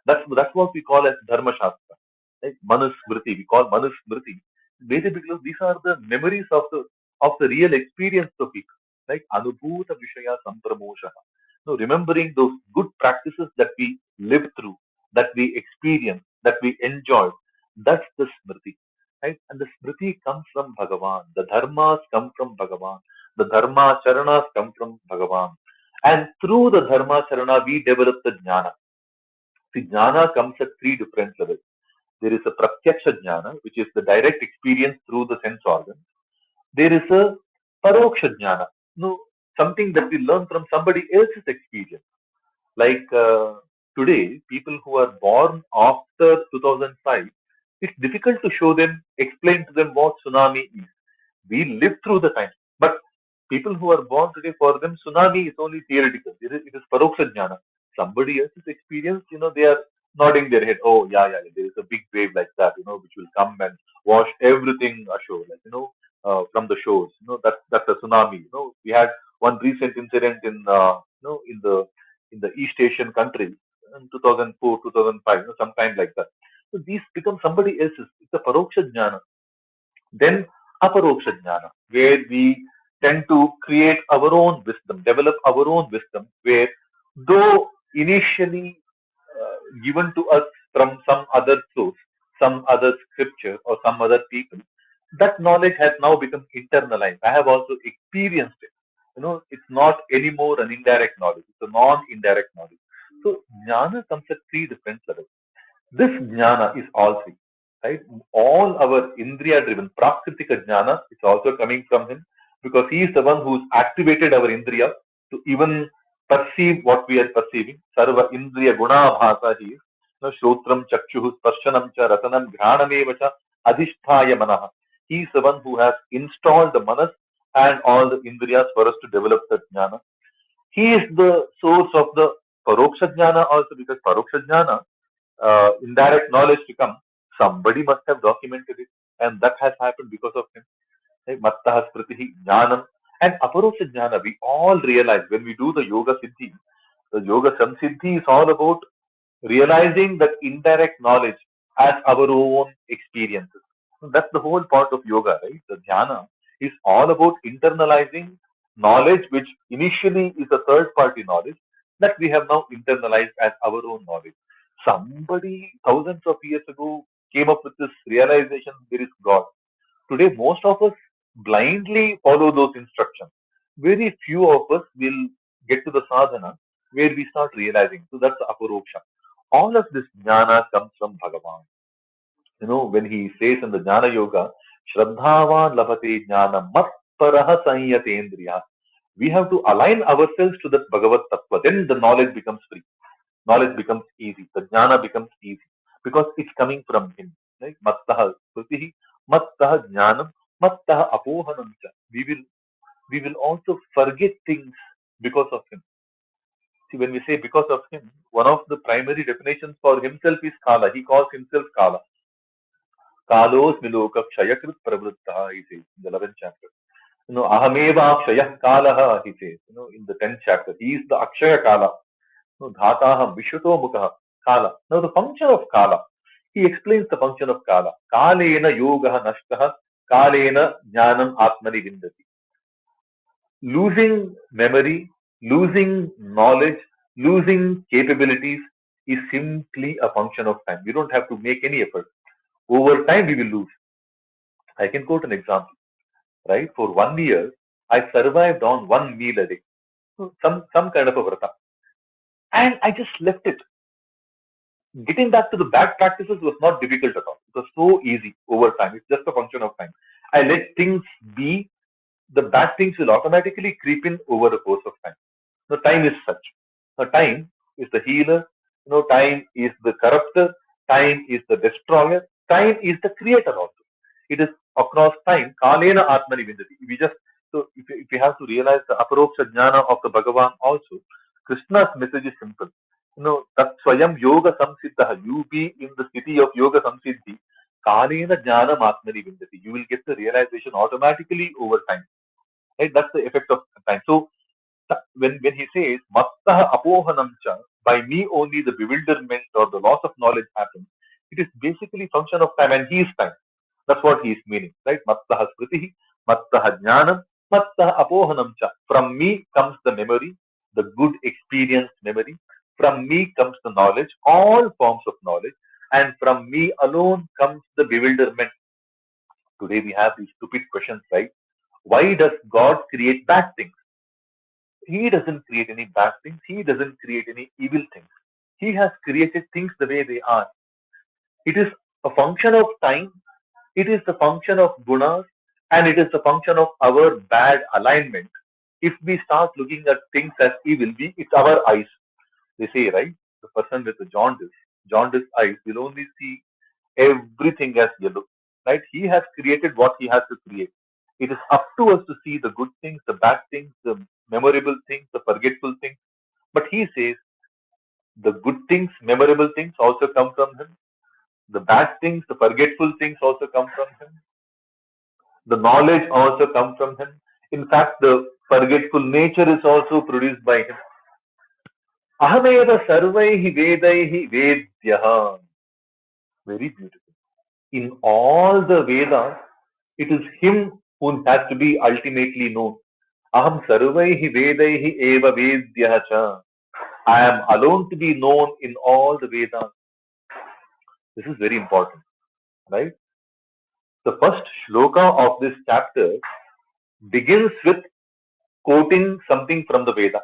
That's what we call as dharma shastra, right? Manusmriti, we call manusmriti. Basically, because these are the memories of the real experience of people, like anubhuta vishaya sampramosha. No, remembering those good practices that we lived through, that we experienced, that we enjoyed. That's the smriti, right? And the smriti comes from Bhagavan. The dharmas come from Bhagavan. The dharma charanas come from Bhagavan. And through the dharma charana, we develop the jnana. See, jnana comes at 3 different levels. There is a pratyaksha jnana, which is the direct experience through the sense organs. There is a paroksha jnana, something that we learn from somebody else's experience. Like today, people who are born after 2005, it's difficult to show them, explain to them what tsunami is. We live through the time. But people who are born today, for them, tsunami is only theoretical. It is paroksha jnana. Somebody else's experience, they are nodding their head. Oh, yeah, yeah, there is a big wave like that, which will come and wash everything ashore, like, from the shores. That's a tsunami. We had one recent incident in the East Asian countries in 2004, 2005, sometime like that. So these become somebody else's. It's a paroksha jnana. Then aparoksha jnana, where we tend to create our own wisdom, develop our own wisdom, where though initially given to us from some other source, some other scripture or some other people, that knowledge has now become internalized. I have also experienced it. It's not anymore an indirect knowledge, it's a non-indirect knowledge. So jnana comes at 3 different levels. This jnana is all three, right? All our indriya driven prakritika jnana is also coming from him, because he is the one who's activated our indriya to even perceive what we are perceiving. Sarva Indriya Guna Bhasa he is. Shrotram Chakshuhu Sparshanam Cha Ratanam Ghranameva Cha Adhisthaya Manaha. He is the one who has installed the manas and all the indriyas for us to develop that jnana. He is the source of the paroksha jnana also, because paroksha jnana, indirect knowledge to come, somebody must have documented it, and that has happened because of him. Right? Mattaha spritihi jnanam and aparoksha jnana. We all realize when we do the yoga siddhi, the yoga samsiddhi is all about realizing that indirect knowledge as our own experiences. So that's the whole part of yoga, right? The dhyana is all about internalizing knowledge, which initially is a third party knowledge that we have now internalized as our own knowledge. Somebody thousands of years ago came up with this realization there is God. Today, most of us blindly follow those instructions. Very few of us will get to the sadhana where we start realizing. So that's the aparoksha. All of this jnana comes from Bhagavan. When he says in the Jnana Yoga, Shraddhavan labhate jnana mat paraha sanyatendriya. We have to align ourselves to that Bhagavad Tattva. Then the knowledge becomes free. Knowledge becomes easy. The jnana becomes easy because it's coming from him. Right? Mattaha kritihi, mattaha jnanam, mattaha apohanam cha. We will also forget things because of him. See, when we say because of him, one of the primary definitions for himself is Kala. He calls himself Kala. Kalos miloka kshayakrit pravrittaha, he says in the 11th chapter. Ahameva kshayah kalaha, he says, in the 10th chapter. He is the Akshaya Kala. Dhataha Vishwato Mukha Kala. Now the function of Kala. He explains the function of Kala. Kalena Yoga Nashtaha Kalena Jnanam Atmani Vindati. Losing memory, losing knowledge, losing capabilities is simply a function of time. We don't have to make any effort. Over time we will lose. I can quote an example. Right? For 1 year, I survived on one meal a day. So some kind of a vrata. And I just left it. Getting back to the bad practices was not difficult at all. It was so easy over time. It's just a function of time. I let things be. The bad things will automatically creep in over the course of time. The time is such. The time is the healer. Time is the corrupter. Time is the destroyer. Time is the creator also. It is across time. Kalena Atmani Vindati. If you have to realize the Aparoksha Jnana of the Bhagavan also, Krishna's message is simple. Tat Swayam Yoga Samsiddha. You be in the city of Yoga Samsiddhi. Kalena Jnanam Atmani Vindati. You will get the realization automatically over time. Right? That's the effect of time. So when he says Mattaha Apohanam Cha, by me only the bewilderment or the loss of knowledge happens, it is basically function of time, and he is time. That's what he is meaning, right? Mattaha Spritihi, Mattaha Jnanam, Mattaha Apohanam Cha. From me comes the memory, the good experienced memory. From me comes the knowledge, all forms of knowledge, and from me alone comes the bewilderment. Today we have these stupid questions, right? Why does God create bad things? He doesn't create any bad things. He doesn't create any evil things. He has created things the way they are. It is a function of time. It is the function of gunas, and it is the function of our bad alignment. If we start looking at things as evil, it's our eyes. They say, right? The person with the jaundice eyes will only see everything as yellow. Right? He has created what he has to create. It is up to us to see the good things, the bad things, the memorable things, the forgetful things. But he says the good things, memorable things also come from him. The bad things, the forgetful things also come from him. The knowledge also comes from him. In fact, the forgetful nature is also produced by him. Ahameva sarvaihi vedaihi vedyaha. Very beautiful. In all the Vedas, it is him who has to be ultimately known. Aham sarvaihi vedaihi eva vedyah cha. I am alone to be known in all the Vedas. This is very important, right? The first shloka of this chapter begins with quoting something from the Veda.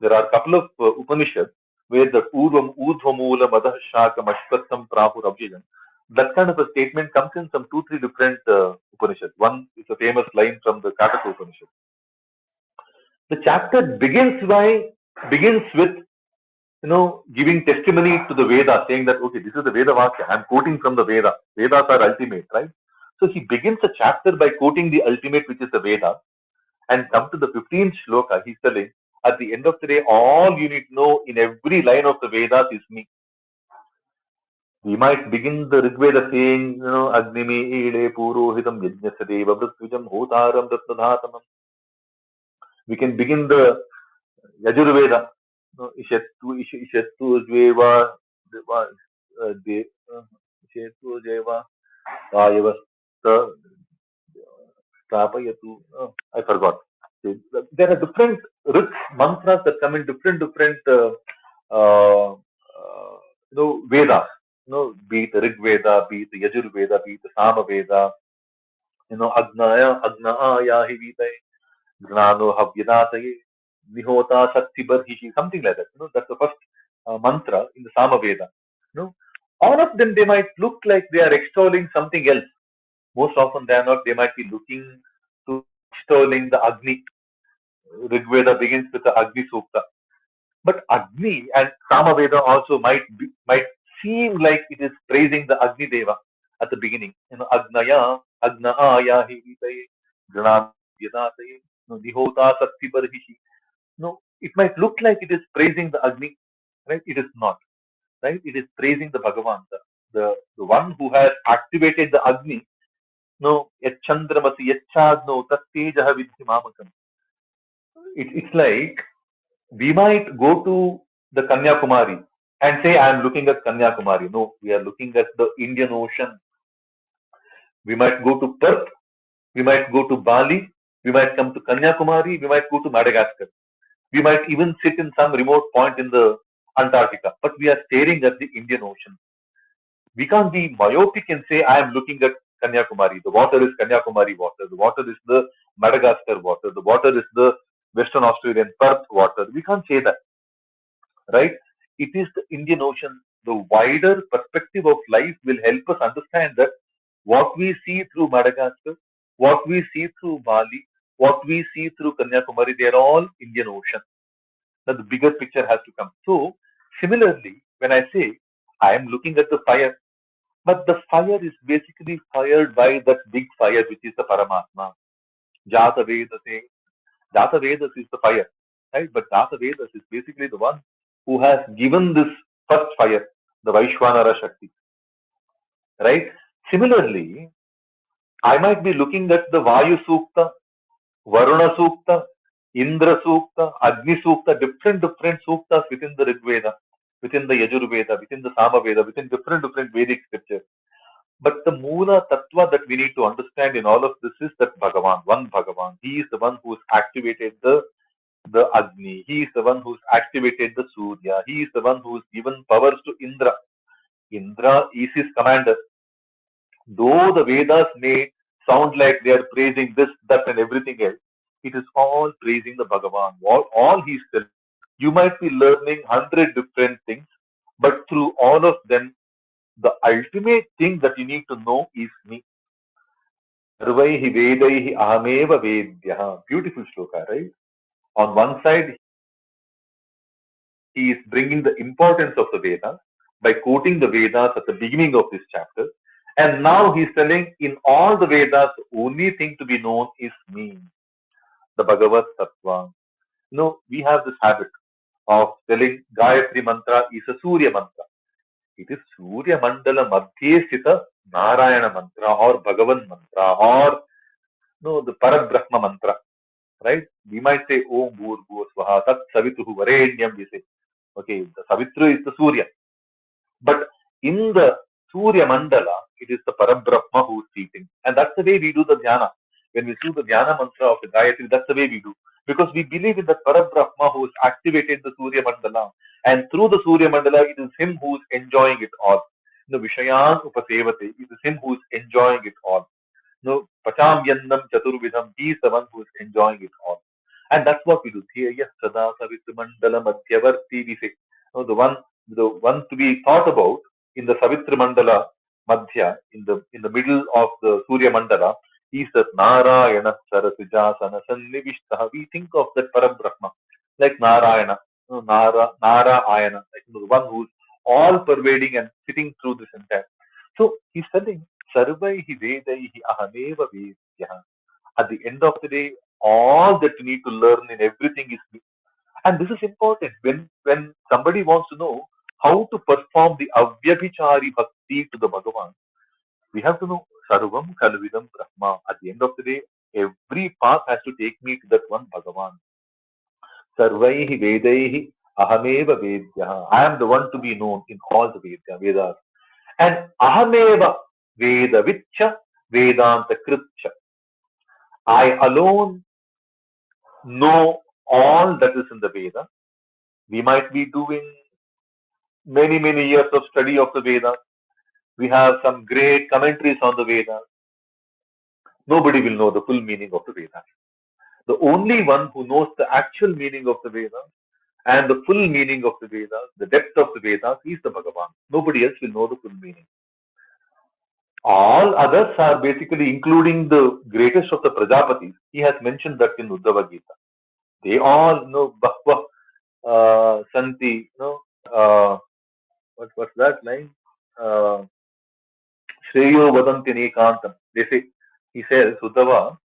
There are a couple of Upanishads where the Urvam Urdhvamula Madah Shakam Ashpatam Prahur Abhijan. That kind of a statement comes in some 2-3 different Upanishads. One is a famous line from the Kataka Upanishad. The chapter begins with giving testimony to the Veda, saying that okay, this is the Veda Vakya. I'm quoting from the Veda. Vedas are ultimate, right? So he begins the chapter by quoting the ultimate, which is the Veda, and come to the 15th shloka. He's telling, at the end of the day, all you need to know in every line of the Vedas is me. We might begin the Rig Veda saying, Agnimi Ede Purohitam Yajnasadeva Vrtvijam Hotaram Ratnadhatamam. We can begin the Yajurveda. Ishattu Dveva Ishattu Deva Ayavasta Strapayatu. I forgot. There are different rich mantras that come in different uh, Vedas. Be it the Rig Veda, be it the Yajur Veda, be it the Sama Veda. Agnaya Hivite, Gnano Havyadataye, Nihota Sakti Barhishi, something like that. That's the first mantra in the Sama Veda. All of them, they might look like they are extolling something else. Most often they are not. They might be looking to extolling the Agni. Rig Veda begins with the Agni Sukta. But Agni and Samaveda also might seem like it is praising the Agni Deva at the beginning. Agnaya, Agnaaya, Hivitaye, Granadhyadataye, Nihota Sakti Barhishi. No, it might look like it is praising the Agni, right? It is not, right? It is praising the Bhagavan, the one who has activated the Agni. No, Yachandramasi, Yachadno, Tattejaha Vidhi Mamakam. It's like we might go to the Kanyakumari and say, I am looking at Kanyakumari. No, we are looking at the Indian Ocean. We might go to Perth, we might go to Bali, we might come to Kanyakumari, we might go to Madagascar. We might even sit in some remote point in the Antarctica, but we are staring at the Indian Ocean. We can't be myopic and say, I am looking at Kanyakumari. The water is Kanyakumari water. The water is the Madagascar water. The water is the Western Australian Perth water. We can't say that, right? It is the Indian Ocean. The wider perspective of life will help us understand that what we see through Madagascar, what we see through Bali, what we see through Kanyakumari, they are all Indian Ocean. Now the bigger picture has to come. So similarly, when I say I am looking at the fire, but the fire is basically fired by that big fire, which is the Paramatma. Jata Vedase. Jata Vedas is the fire, right? But Jata Vedas is basically the one who has given this first fire, the Vaishwanara Shakti, right? Similarly, I might be looking at the Vayu Sukta, Varuna Sukta, Indra Sukta, Agni Sukta, different suktas within the Rig Veda, within the Yajur Veda, within the Sama Veda, within different Vedic scriptures. But the Mula Tattva that we need to understand in all of this is that Bhagavan, one Bhagavan, he is the one who has activated the Agni, he is the one who's activated the Surya, he is the one who's given powers to Indra. Indra is his commander. Though the Vedas may sound like they are praising this, that, and everything else, it is all praising the Bhagavan. All he's telling. You might be learning 100 different things, but through all of them, the ultimate thing that you need to know is me. Sarvaihi Vedaihi Ahameva Vedyaha. Beautiful shloka, right? On one side, he is bringing the importance of the Vedas by quoting the Vedas at the beginning of this chapter. And now he's telling, in all the Vedas, the only thing to be known is me, the Bhagavad Tattva. We have this habit of telling Gayatri Mantra is a Surya Mantra. It is Surya Mandala Madhye Sthita Narayana Mantra or Bhagavan Mantra or the Parabrahma Mantra, right? We might say Om Bhur Bhur Swaha Tat Savituhu Varenyam, we say. Okay, the Savitru is the Surya. But in the Surya Mandala, it is the Parabrahma who is seating. And that's the way we do the dhyana. When we do the dhyana mantra of the Gayatri, that's the way we do. Because we believe in the Parabrahma who has activated the Surya Mandala. And through the Surya Mandala, it is him who is enjoying it all. The Vishayan Upasevate, it is him who is enjoying it all. Pacham Yannam Chaturvidham, he is the one who is enjoying it all. And that's what we do. Dhiya Sada Savitri Mandala Madhyavarti, we say. The one to be thought about in the Savitri Mandala Madhya, in the middle of the Surya Mandala, He says Narayana Sarasijasana Sannivishtaha. We think of that Parabrahma like Narayana, Narayana, like the one who's all pervading and sitting through this entire. So he's telling Sarvaihi Vedaihi Ahameva Vedyaha. At the end of the day, all that you need to learn in everything is me. And this is important when somebody wants to know how to perform the avyabhichari bhakti to the Bhagavan. We have to know Sarvam Kalvidam Brahma. At the end of the day, every path has to take me to that one Bhagavan. Sarvaihi Vedaihi Ahameva Vedyaha. I am the one to be known in all the Vedas. And Ahameva Vedavitcha Vedanta Kritcha. I alone know all that is in the Veda. We might be doing many years of study of the Vedas. We have some great commentaries on the Vedas. Nobody will know the full meaning of the Vedas. The only one who knows the actual meaning of the Vedas and the full meaning of the Vedas, the depth of the Vedas, is the Bhagavan. Nobody else will know the full meaning. All others are basically, including the greatest of the Prajapatis. He has mentioned that in Bhagavad-Gita. They all know Bhakva Santi, what's that line? Shreyo Vadanti Nekantam. They say, he says, Uddhava,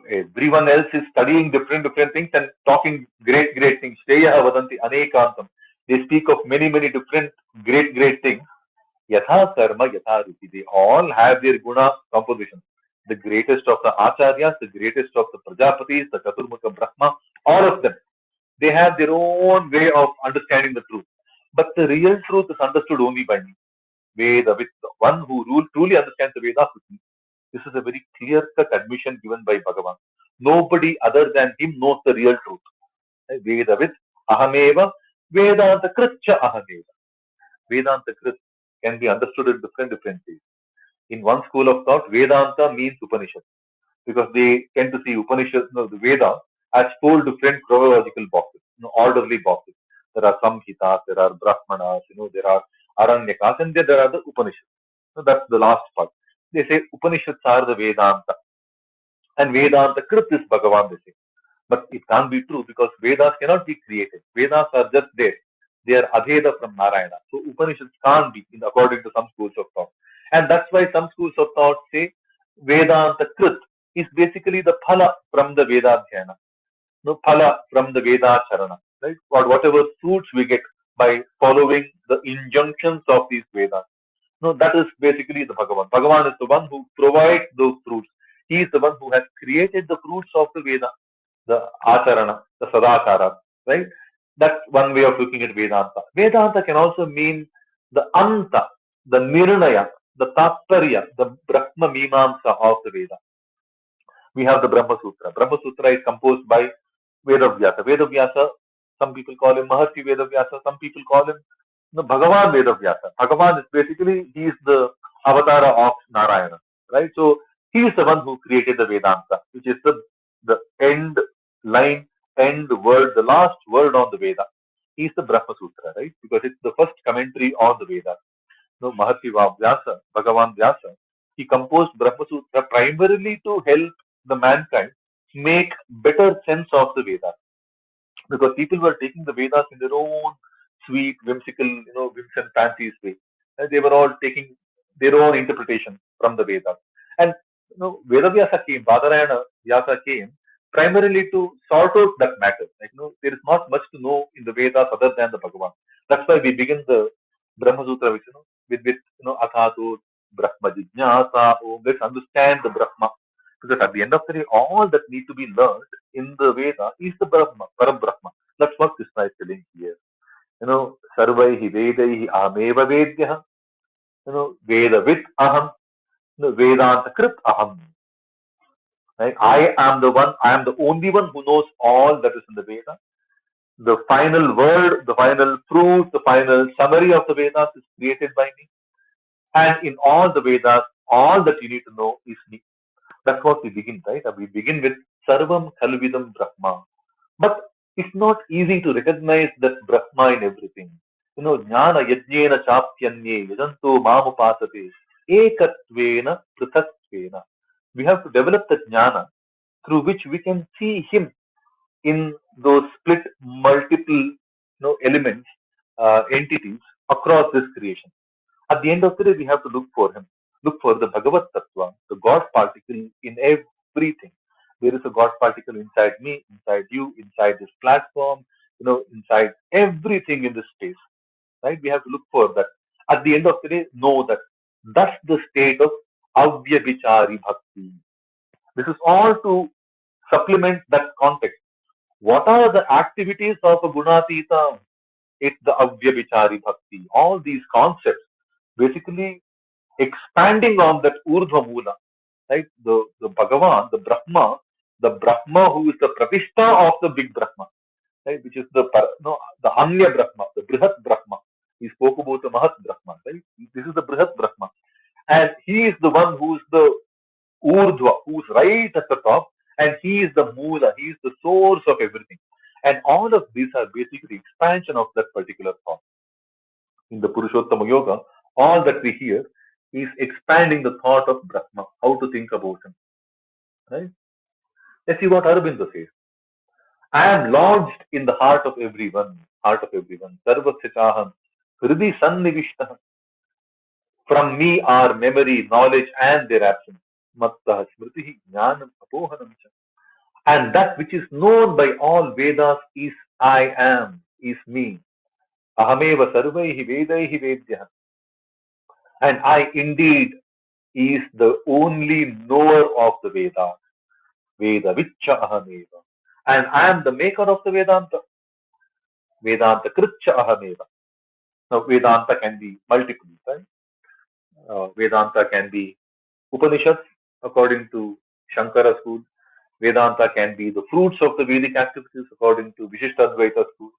everyone else is studying different things and talking great things. Shreya Vadanti Anekantam. They speak of many different great things. Yatha Karma, Yatha Ruti. They all have their guna composition. The greatest of the Acharyas, the greatest of the Prajapatis, the Chaturmukha Brahma, all of them. They have their own way of understanding the truth. But the real truth is understood only by me. Veda, with the one who truly understands the Vedas with me. This is a very clear-cut admission given by Bhagavan. Nobody other than him knows the real truth. Veda with Ahameva, Vedanta Kritcha Ahameva. Vedanta Krit can be understood in different ways. In one school of thought, Vedanta means Upanishad because they tend to see Upanishad, the Veda, as 4 different chronological boxes, orderly boxes. There are Samhitas, there are Brahmanas, there are Aranyakas, and there are the Upanishads. So that's the last part. They say Upanishads are the Vedanta, and Vedanta Krit is Bhagavan, they say. But it can't be true because Vedas cannot be created. Vedas are just there. They are Adheda from Narayana. So Upanishads can't be, according to some schools of thought. And that's why some schools of thought say Vedanta Krit is basically the phala from the Vedadhyana. No phala from the Vedacharana. Right? Or whatever fruits we get by following the injunctions of these Vedas. No, that is basically the Bhagavan. Bhagavan is the one who provides those fruits. He is the one who has created the fruits of the Veda, the Acharana, the Sadachara, right? That's one way of looking at Vedanta. Vedanta can also mean the Anta, the Nirnaya, the Tattparya, the Brahma Mimamsa of the Veda. We have the Brahma Sutra. Brahma Sutra is composed by Vedavyasa. Vedavyasa, some people call him Maharshi Vedavyasa, some people call him Bhagavan Vedavyasa. Bhagavan is basically, he is the avatara of Narayana, right? So he is the one who created the Vedanta, which is the end line, end word, the last word on the Veda. He is the Brahma Sutra, right? Because it's the first commentary on the Veda. No, Maharshi Vyasa, Bhagavan Vyasa, he composed Brahma Sutra primarily to help the mankind make better sense of the Vedas. Because people were taking the Vedas in their own sweet, whimsical, whims and fancies way. And they were all taking their own interpretation from the Vedas. And Vedavyasa came, Badarayana Vyasa came primarily to sort out that matter. Like, there is not much to know in the Vedas other than the Bhagavan. That's why we begin the Brahma Sutra with Athato Brahma Jijnasa. Let's understand the Brahma. Because at the end of the day, all that need to be learned in the Veda is the Brahma, Parabrahma. That's what Krishna is telling here. Sarvaihi Vedaihi Ahmeva Vedyaha, Vedavit Aham, Vedanta Krit Aham. Right? I am the only one who knows all that is in the Veda. The final word, the final truth, the final summary of the Vedas is created by me. And in all the Vedas, all that you need to know is me. That's what we begin, right? We begin with Sarvam Kalvidam Brahma. But it's not easy to recognize that Brahma in everything. Jnana Yajnena Chapyanye Yajanto Mamupasate Ekatvena Pritatvena. We have to develop the jnana through which we can see him in those split multiple elements, entities across this creation. At the end of the day, we have to look for him, look for the Bhagavad Tattva, the God particle in everything. There is a God particle inside me, inside you, inside this platform, inside everything in this space, right? We have to look for that. At the end of the day, know that that's the state of Avyabhichari Bhakti. This is all to supplement that context. What are the activities of a Gunatita? It's the Avyabhichari Bhakti. All these concepts basically expanding on that Urdhva Mula, right? The Bhagavan, the Brahma who is the Pratishta of the big Brahma, right? Which is the Anya Brahma, the Brihat Brahma. He spoke about the Mahat Brahma, right? This is the Brihat Brahma. And he is the one who is the Urdhva, who's right at the top, and he is the Mula, he is the source of everything. And all of these are basically expansion of that particular thought. In the Purushottama Yoga, all that we hear is expanding the thought of Brahma, how to think about him. Right? Let's see what Aurobindo says. I am lodged in the heart of everyone, Sarvasya Chaham, Hridi Sannivishtaha. From me are memory, knowledge, and their absence. Mattah Smritihi Jnanam Apohanam. And that which is known by all Vedas is I am, is me. Ahameva Sarvaihi Vedaihi Vedya. And I indeed is the only knower of the Vedas. Veda Vichcha Ahameva. And I am the maker of the Vedanta. Vedanta Kritcha Ahameva. Now, Vedanta can be multiple, right? Vedanta can be Upanishads, according to Shankara school. Vedanta can be the fruits of the Vedic activities, according to Vishishtadvaita school.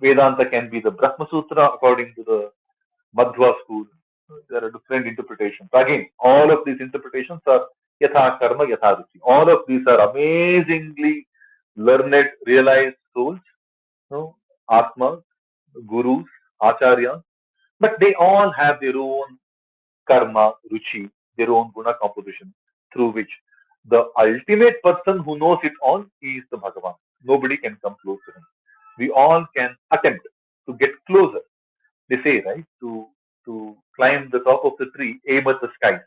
Vedanta can be the Brahma Sutra, according to the Madhva school. There are different interpretations. Again, all of these interpretations are Yatha Karma, Yatha Ruchi. All of these are amazingly learned, realized souls, Atmas, Gurus, Acharyas, but they all have their own karma, ruchi, their own guna composition, through which the ultimate person who knows it all is the Bhagavan. Nobody can come close to him. We all can attempt to get closer. They say, right, to climb the top of the tree, aim at the sky.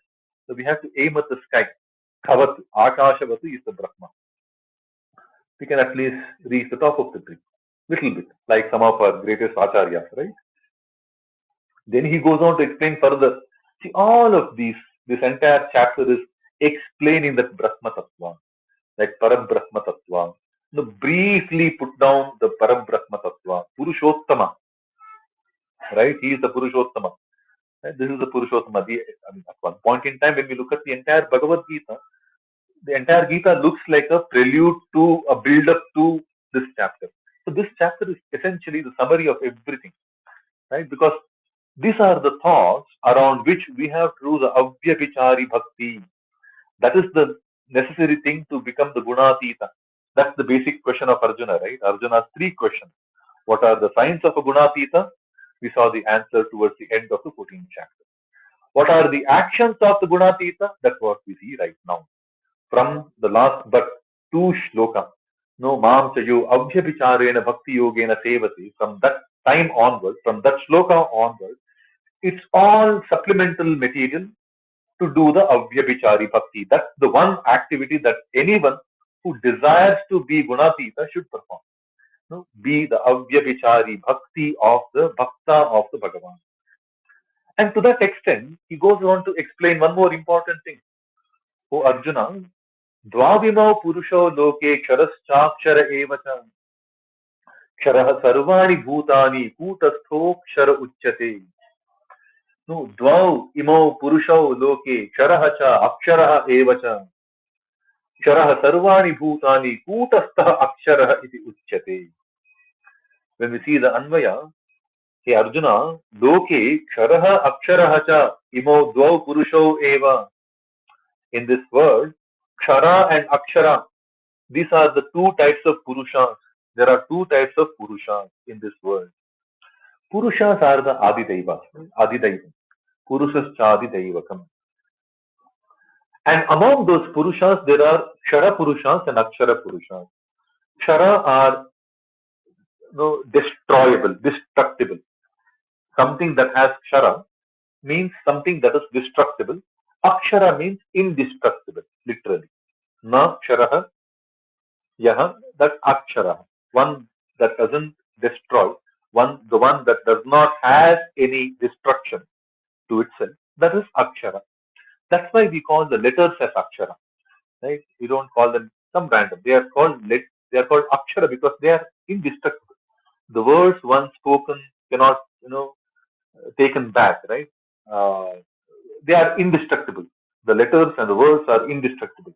So we have to aim at the sky. Kavatu, Akashavatu is the Brahma. We can at least reach the top of the tree. Little bit, like some of our greatest acharyas, right? Then he goes on to explain further. See, all of these, this entire chapter is explaining that Brahma Tattva, like Param Brahma Tattva. Now, briefly put down the Param Brahma Tattva, Purushottama, right? He is the Purushottama. Right? This is the Purushottama. At one point in time, when we look at the entire Bhagavad-Gita, the entire Gita looks like a prelude to, a build-up to this chapter. So this chapter is essentially the summary of everything, right? Because these are the thoughts around which we have to do the Avyabhichari Bhakti. That is the necessary thing to become the Gunatita. That's the basic question of Arjuna, right? Arjuna's three questions. What are the signs of a Gunatita? We saw the answer towards the end of the 14th chapter. What are the actions of the Gunatita? That's what we see right now. From the last but two shloka, no mam chayo abhyabhicharena bhakti yogena sevati, from that time onwards, from that shloka onwards, it's all supplemental material to do the avyabhichari bhakti. That's the one activity that anyone who desires to be gunatita should perform. Be the avyabhichari bhakti of the bhakta of the Bhagavan. And to that extent, he goes on to explain one more important thing. O Arjuna, Dvavimau Purusho Loke Ksharaschaksara Evacha Ksharaha Sarvani Bhutani Kutastho Uchyate. No, Dvau Imau Purusho Loke Ksharaha Cha Aksharaha Evacha Ksharaha Sarvani Bhutani Kutastha Aksharaha Iti Uchyate. When we see the Anvaya, hey Arjuna, Loke Ksharaha Aksharaha Cha Imau Dvau Purusho Eva. In this world, Kshara and Akshara, these are the two types of Purushas. There are two types of Purushas in this world. Purushas are the Adidaiva, Adidaiva. Purushas Chadi Daivakam. And among those Purushas, there are Kshara Purushas and Akshara Purushas. Kshara are destroyable, destructible. Something that has Kshara means something that is destructible. Akshara means indestructible, literally. Na Ksharaha Yaha, that Akshara. One that doesn't destroy, the one that does not have any destruction to itself, that is Akshara. That's why we call the letters as Akshara. Right? We don't call them some random. They are called Akshara because they are indestructible. The words once spoken cannot, taken back, right? Uh, they are indestructible. The letters and the words are indestructible,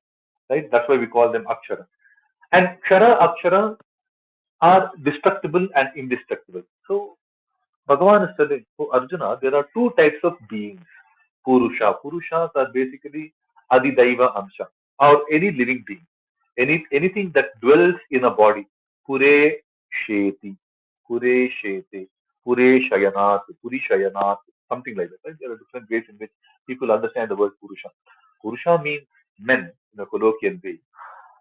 right? That's why we call them Akshara. And Kshara, Akshara are destructible and indestructible. So Bhagavan is telling, oh Arjuna, there are two types of beings. Purusha. Purushas are basically Adidaiva Amsha, or any living being. Anything that dwells in a body. Pure Sheti. Pure Shete. Pure Shayanat. Puri Shayanat. Something like that. Right? There are different ways in which people understand the word Purusha. Purusha means men in a colloquial way.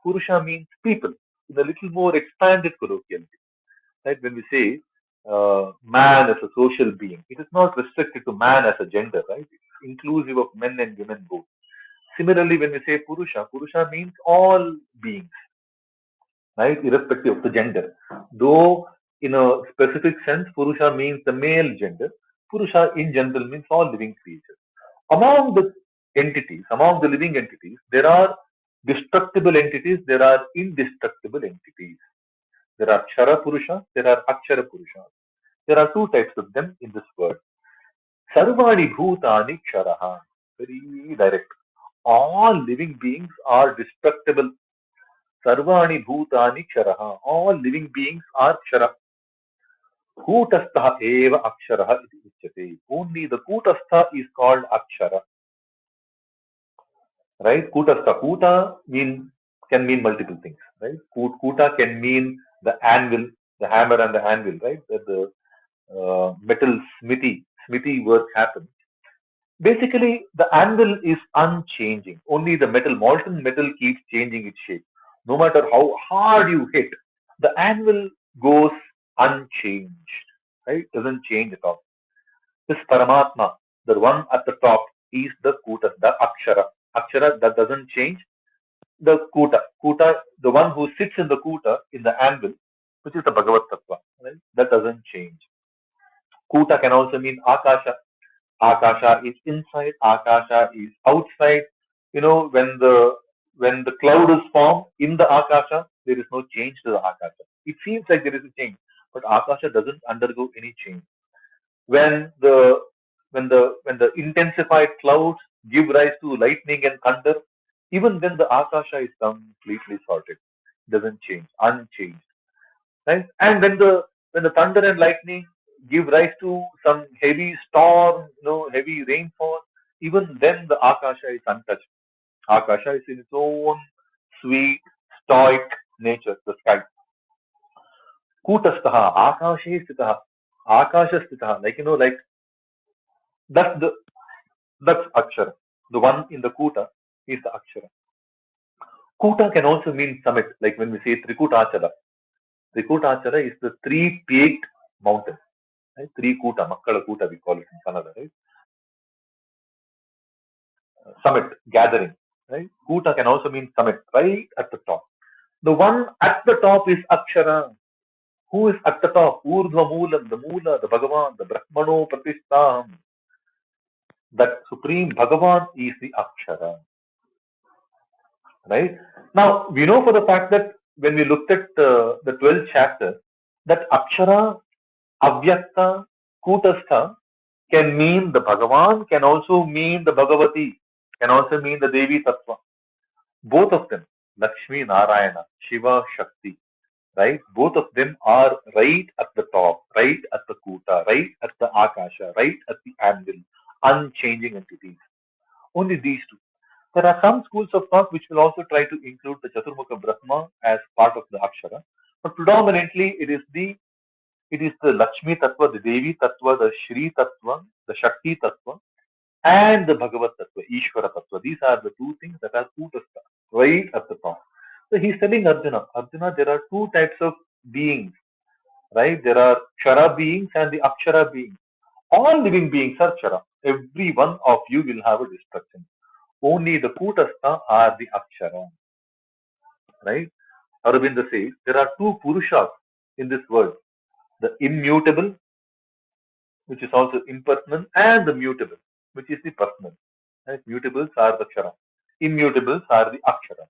Purusha means people in a little more expanded colloquial way. Right? When we say man as a social being, it is not restricted to man as a gender, right? It's inclusive of men and women both. Similarly, when we say Purusha, Purusha means all beings, right? Irrespective of the gender. Though in a specific sense, Purusha means the male gender, Purusha in general means all living creatures. Among the entities, among the living entities, there are destructible entities, there are indestructible entities. There are Kshara Purusha, there are Akshara Purusha. There are two types of them in this word. Sarvani Bhutani Ksharaha. Very direct. All living beings are destructible. Sarvani Bhutani Ksharaha. All living beings are Kshara. Kutastha eva Aksharaha iti uchyate. Only the Kutastha is called Akshara. Right? Kutastha. Kuta can mean multiple things. Right? Kuta can mean the anvil, the hammer and the anvil, right? The metal smithy work happens. Basically, the anvil is unchanging. Only the molten metal keeps changing its shape. No matter how hard you hit, the anvil goes unchanged. Right? Doesn't change at all. This Paramatma, the one at the top, is the Kuta, the Akshara. Akshara that doesn't change. The Kuta, the one who sits in the Kuta, in the anvil, which is the Bhagavad Tattva, right? That doesn't change. Kuta can also mean Akasha. Akasha is inside, Akasha is outside. When the cloud is formed in the Akasha, there is no change to the Akasha. It seems like there is a change, but Akasha doesn't undergo any change. When the intensified clouds give rise to lightning and thunder, even then the Akasha is completely sorted. Doesn't change, unchanged. Right? And when the thunder and lightning give rise to some heavy storm, heavy rainfall, even then the Akasha is untouched. Akasha is in its own sweet, stoic nature, the sky. Kutastaha, Akashe stitaha, Akasha stitaha, like that's that's Akshara. The one in the Kuta is the Akshara. Kuta can also mean summit, like when we say Trikutachala. Trikutachala is the three-peaked mountain. Right? Three Kuta, Makkala Kuta, we call it in Kannada, right? Summit, gathering, right? Kuta can also mean summit, right at the top. The one at the top is Akshara. Who is at the top? Urdhva Moolam, the Moola, the Bhagavan, the Brahmano Pratistham. That Supreme Bhagavan is the Akshara, right? Now, we know for the fact that when we looked at the 12th chapter, that Akshara, Avyakta, Kutastha can mean the Bhagavan, can also mean the Bhagavati, can also mean the Devi Tattva. Both of them, Lakshmi, Narayana, Shiva, Shakti, right? Both of them are right at the top, right at the Kuta, right at the Akasha, right at the anvil, unchanging entities. Only these two. There are some schools of thought which will also try to include the Chaturmukha Brahma as part of the Akshara, but predominantly it is the Lakshmi Tattva, the Devi Tattva, the Shri Tattva, the Shakti Tattva, and the Bhagavad Tattva, Ishvara Tattva. These are the two things that are Kutastha, right at the top. So he's telling Arjuna, Arjuna, there are two types of beings, right? There are Kshara beings and the Akshara beings. All living beings are Kshara. Every one of you will have a destruction. Only the Kutastha are the Akshara, right? Aurobindo says there are two Purushas in this world, the immutable, which is also impersonal, and the mutable, which is the personal. Right? Mutables are the Kshara. Immutables are the Akshara.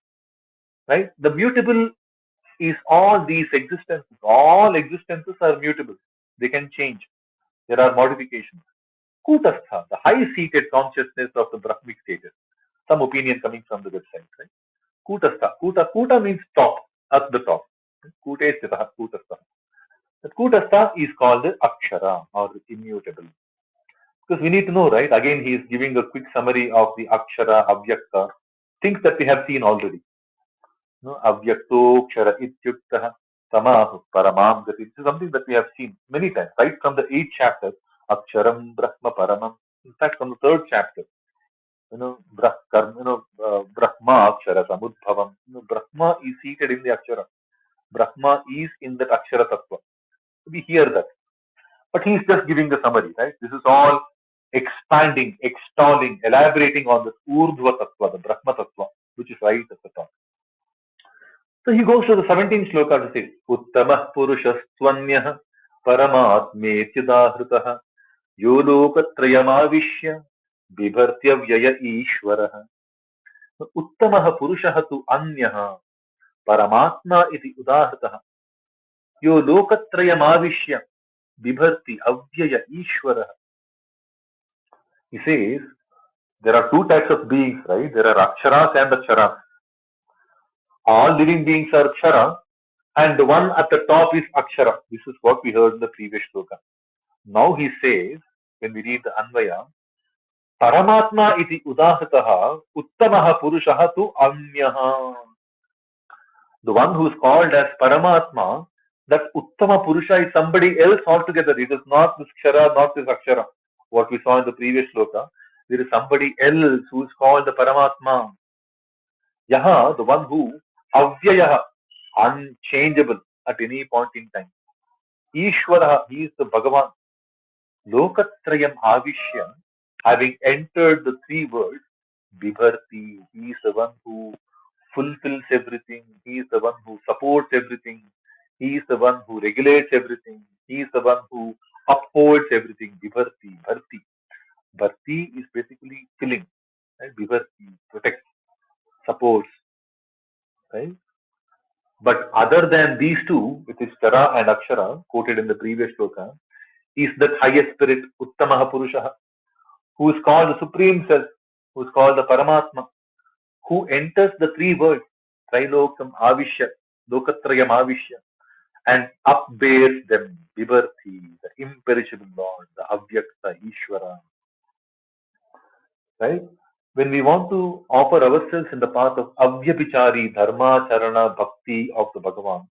Right? The mutable is all these existences. All existences are mutable. They can change. There are modifications. Kutastha, the high-seated consciousness of the Brahmic status. Some opinion coming from the website. Right? Kutastha. Kuta means top, at the top. Kute stitaha, Kutastha. The Kutastha is called the Akshara or the immutable. Because we need to know, right? Again, he is giving a quick summary of the Akshara, Avyakta, things that we have seen already. No, Avyakto, Kshara, Ityuktaha, Tamahu, Paramam, Gati. This is something that we have seen many times, right? From the 8th chapter, Aksharam, Brahma, Paramam. In fact, from the 3rd chapter, Brahma, Akshara, Samudbhavam. Brahma is seated in the Akshara. Brahma is in the Akshara Tattva. We hear that. But he's just giving the summary, right? This is all expanding, extolling, elaborating on this Urdhva Tattva, the Brahma Tattva, which is right at the top. So he goes to the 17th sloka to say, Uttamah Purushastvanyah Paramatmetyadahritah Yolokatrayamavishya Bibhartya Vyaya Ishwarah. Uttamah Purushah tu Anyaha Paramatma iti Udahritah Yolokatrayamavishya Bibharti Avyaya Ishwarah. He says, there are two types of beings, right? There are Aksharas and Aksharas. All living beings are Akshara, and the one at the top is Akshara. This is what we heard in the previous sloka. Now he says, when we read the Anvaya, Paramatma iti udahataha uttamaha purushaha tu amyaha. The one who is called as Paramatma, that Uttama Purusha is somebody else altogether. It is not this Kshara, not this Akshara. What we saw in the previous sloka, there is somebody else who is called the Paramatma. Yaha, the one who, Avyayaha, unchangeable at any point in time. Ishwara, he is the Bhagavan. Lokatrayam Avishya, having entered the three worlds, Bibharti, he is the one who fulfills everything. He is the one who supports everything. He is the one who regulates everything. He is the one who upholds everything. Bibharti, Bharti. Bharti is basically filling. Right? Bibharti protects, supports. Right? But other than these two, which is Tara and Akshara, quoted in the previous sloka, is that highest spirit, Uttamaha Purushaha, who is called the Supreme Self, who is called the Paramatma, who enters the three worlds, Trilokam Avishya, Lokatrayam Avishya, and upbears them, Vibharti, the imperishable Lord, the Avyakta, Ishvara. Right? When we want to offer ourselves in the path of Avyapichari, Dharma, Charana, Bhakti of the Bhagavan,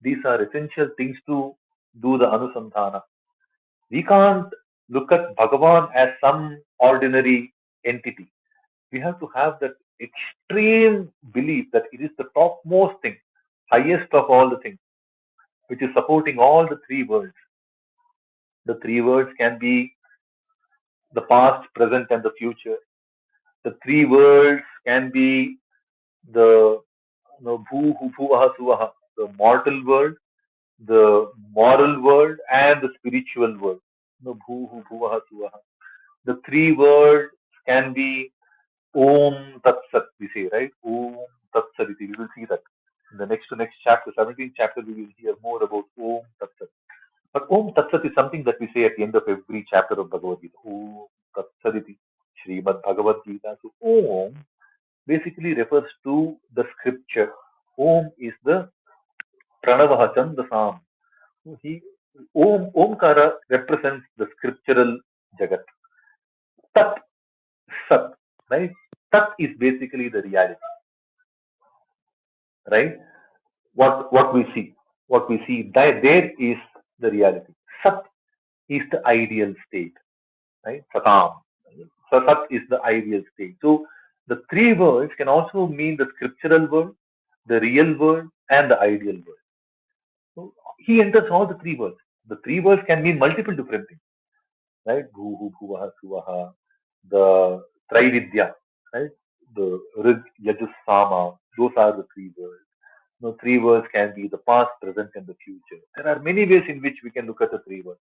these are essential things to do the Anusandhana. We can't look at Bhagavan as some ordinary entity. We have to have that extreme belief that it is the topmost thing, highest of all the things, which is supporting all the three worlds. The three worlds can be the past, present, and the future. The three worlds can be the Bhuvaha Suvaha, the mortal world, the moral world, and the spiritual world. Bhuvaha Suvaha. The three worlds can be Om Tat Sat, we say, right? Om Tat Sat. We will see that. In the next chapter, 17th chapter, we will hear more about Om Tat Sat. But Om Tat Sat is something that we say at the end of every chapter of Bhagavad-Gita. Om Tat Saditi, Srimad Bhagavad-Gita. So Om basically refers to the scripture. Om is the Pranavaha Chandasam. Omkara represents the scriptural Jagat. Tat, Sat, right? Tat is basically the reality, right? What we see. What we see, there is the reality. Sat is the ideal state, right? Satam. So Sat is the ideal state. So the three worlds can also mean the scriptural world, the real world, and the ideal world. So he enters all the three worlds. The three worlds can mean multiple different things, right? Bhu, Bhuvaha, Suvaha, the Trividya, right? The Rig, Yajus, Sama, those are the three worlds. Three worlds can be the past, present, and the future. There are many ways in which we can look at the three worlds.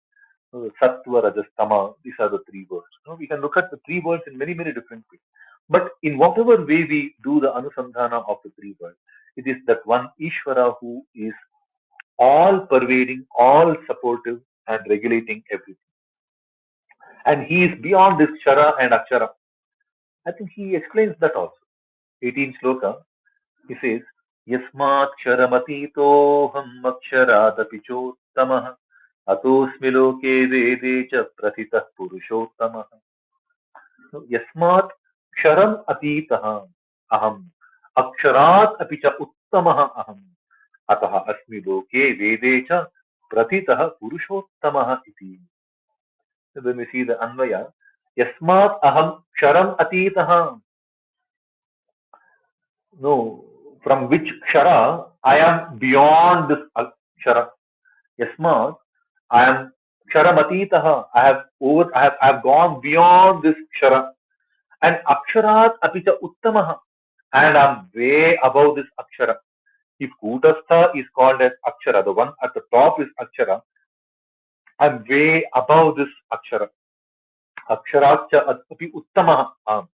The Sattva, Rajas, Tama, these are the three worlds. We can look at the three worlds in many, many different ways. But in whatever way we do the Anusandhana of the three worlds, it is that one Ishvara who is all pervading, all supportive, and regulating everything. And he is beyond this Kshara and Akshara. I think he explains that also. 18th sloka, he says, Yasmat Ksharamatoham Aksharaadapi Chottamah Atosmi Loke Vede Cha Prathitah Purushottamah. Yasmat Ksharam Atitaha Aham Aksharat Apicha Uttamah Aham Ataha Asmi Loke Vede Cha Prathitah Purushottamah Iti. So when we see the Anvaya, Yasmat Aham Ksharam Atitaha. No, from which Kshara I am beyond this Kshara. Yasmat, I am Ksharam I have gone beyond this Kshara. And Aksharat Apicha Uttamaha. And I'm way above this Akshara. If Kutastha is called as Akshara, the one at the top is Akshara, I'm way above this Akshara. Aksharacha Api Uttamaha.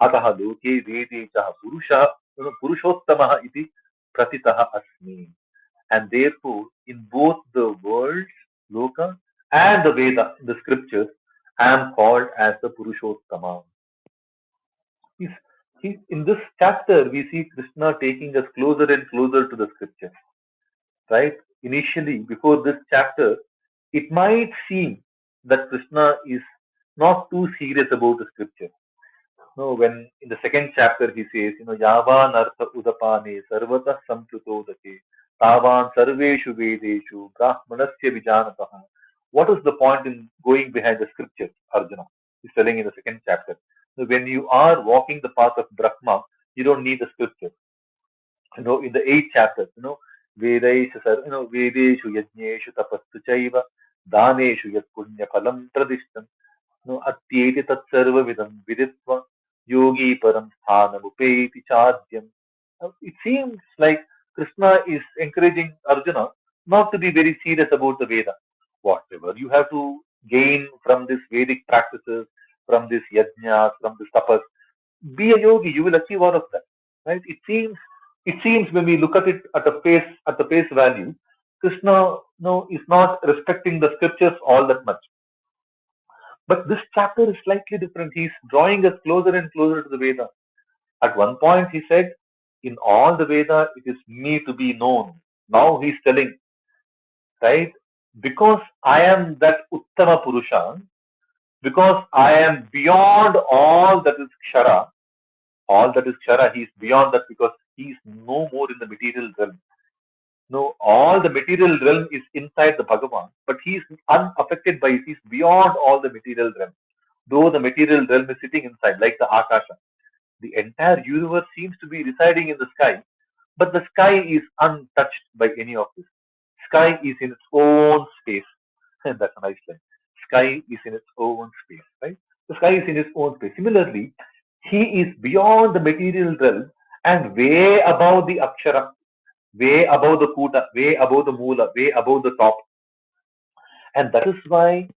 अतः लोके वेदे च पुरुषोत्तमः इति प्रथितः अस्मि. And therefore, in both the worlds, Loka, and the Veda, the scriptures, I am called as the Purushottama. In this chapter, we see Krishna taking us closer and closer to the scriptures. Right? Initially, before this chapter, it might seem that Krishna is not too serious about the scripture. No, when in the second chapter he says, Yavan artha udapane sarvata samplutodake tavan sarveshu vedeshu brahmanasya vijanataha. What is the point in going behind the scriptures, Arjuna? He's telling in the second chapter. So when you are walking the path of Brahma, you don't need the scriptures. In the 8th chapter, Vedeshu, Vedeshu yajneshu tapastu chaiva daneshu yat punya phalam pradishtam. Atyeti tatsarva vidam viditva yogi param sthanamupeti chadyam. It seems like Krishna is encouraging Arjuna not to be very serious about the Veda. Whatever you have to gain from this Vedic practices, from this yajnas, from this tapas, be a yogi, you will achieve all of that. Right? It seems when we look at it at the face value, Krishna is not respecting the scriptures all that much. But this chapter is slightly different. He's drawing us closer and closer to the Veda. At one point, he said, in all the Veda, it is me to be known. Now he's telling, right? Because I am that Uttama Purusha, because I am beyond all that is Kshara, he's beyond that because he's no more in the material realm. No, all the material realm is inside the Bhagavan, but he is unaffected by it. He's beyond all the material realm. Though the material realm is sitting inside, like the Akasha. The entire universe seems to be residing in the sky, but the sky is untouched by any of this. Sky is in its own space. And that's a nice line. Sky is in its own space, right? The sky is in its own space. Similarly, he is beyond the material realm and way above the Akshara, way above the Kuta, way above the Mula, way above the top. And that is why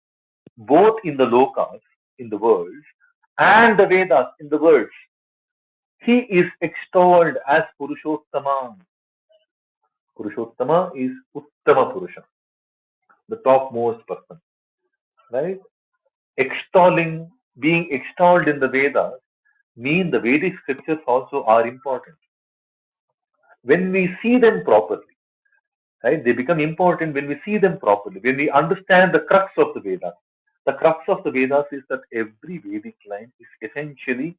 both in the Lokas, in the worlds, and the Vedas, in the words, he is extolled as Purushottama. Purushottama is Uttama Purusha, the topmost person, right? Being extolled in the Vedas mean the Vedic scriptures also are important. When we see them properly, right, they become important when we see them properly, when we understand the crux of the Vedas. The crux of the Vedas is that every Vedic line is essentially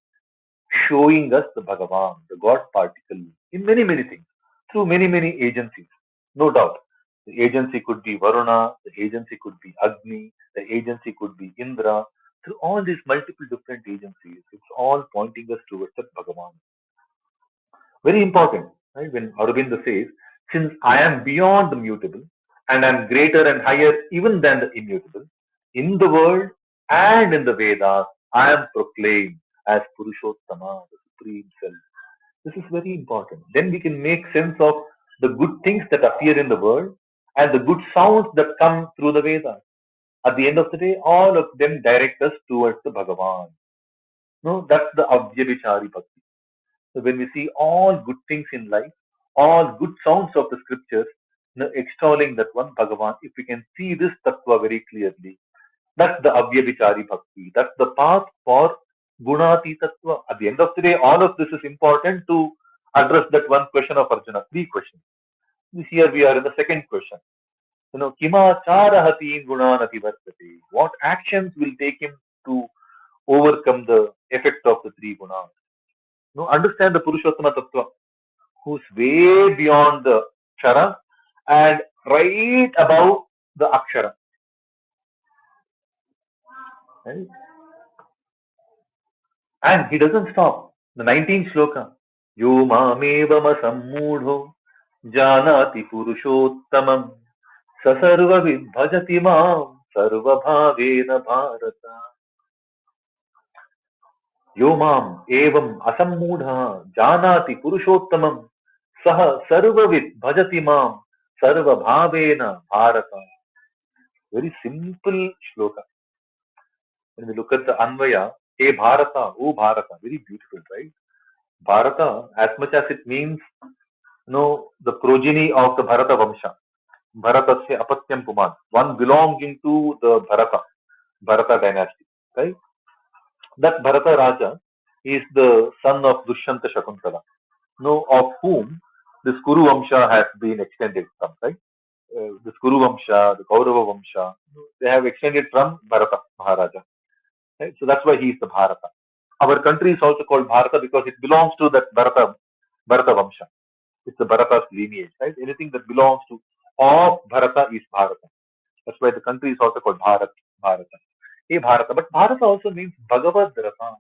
showing us the Bhagavan, the God particle, in many, many things, through many, many agencies. No doubt. The agency could be Varuna, the agency could be Agni, the agency could be Indra. through all these multiple different agencies, it's all pointing us towards that Bhagavan. Very important, right? When Aurobindo says, since I am beyond the mutable and am greater and higher even than the immutable, in the world and in the Vedas, I am proclaimed as Purushottama, the Supreme Self. This is very important. Then we can make sense of the good things that appear in the world and the good sounds that come through the Vedas. At the end of the day, all of them direct us towards the Bhagavan. No, that's the Avyabhichari Bhakti. So when we see all good things in life, all good sounds of the scriptures, extolling that one Bhagavan, if we can see this tattva very clearly, that's the Avyabhichari Bhakti. That's the path for Gunati Tattva. At the end of the day, all of this is important to address that one question of Arjuna. Three questions. Here we are in the second question. Kima charahati gunanati vartate. What actions will take him to overcome the effect of the three gunas? Understand the Purushottama Tattva, who's way beyond the Kshara and right above the Akshara. Right? And he doesn't stop. The 19th shloka. Yo mamevam sammudho janati purushottamam sasarva vidbhajati mam sarva bhavena bharata. Yo mam evam asammudha janati purushottamam saha sarvavid bhajati mam sarva bhavena bharata. Very simple shloka. When we look at the Anvaya, hey Bharata, oh Bharata, very beautiful, right? Bharata, as much as it means, the progeny of the Bharata Vamsha, Bharatasya Apatyam Puman, one belonging to the Bharata dynasty, right? That Bharata Raja is the son of Dushyanta Shakuntala, of whom this Kuru Vamsha has been extended from, right? This Kuru Vamsha, the Kaurava Vamsha, they have extended from Bharata Maharaja. Right? So that's why he is the Bharata. Our country is also called Bharata because it belongs to that Bharata Vamsha. It's the Bharata's lineage, right? Anything that belongs to of Bharata is Bharata. That's why the country is also called Bharata. Hey Bharata. But Bharata also means Bhagavad Rata.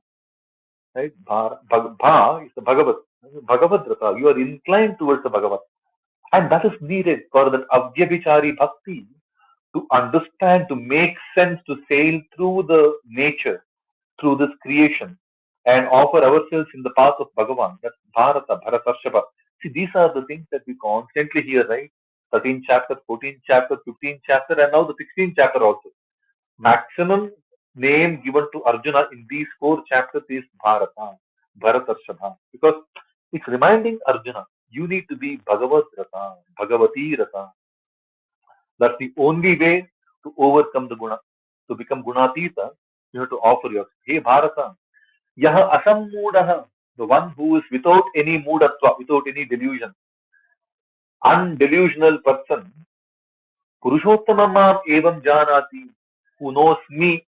Right? Bha is the Bhagavad Rata. You are inclined towards the Bhagavad. And that is needed for that Avyabhichari Bhakti to understand, to make sense, to sail through the nature, through this creation, and offer ourselves in the path of Bhagavan. That's Bharata, Bharatarshava. See, these are the things that we constantly hear, right? 13th chapter, 14th chapter, 15th chapter, and now the 16th chapter also. Maximum name given to Arjuna in these 4 chapters is Bharata, Bharatarshava. Because it's reminding Arjuna, you need to be Bhagavad Rata, Bhagavati Rata. That's the only way to overcome the guna. To become gunatita, you have to offer yourself. Hey Bharata, yaha asammudaha, the one who is without any moodatva, without any delusion, undelusional person, Purushottamam evam janati, who knows me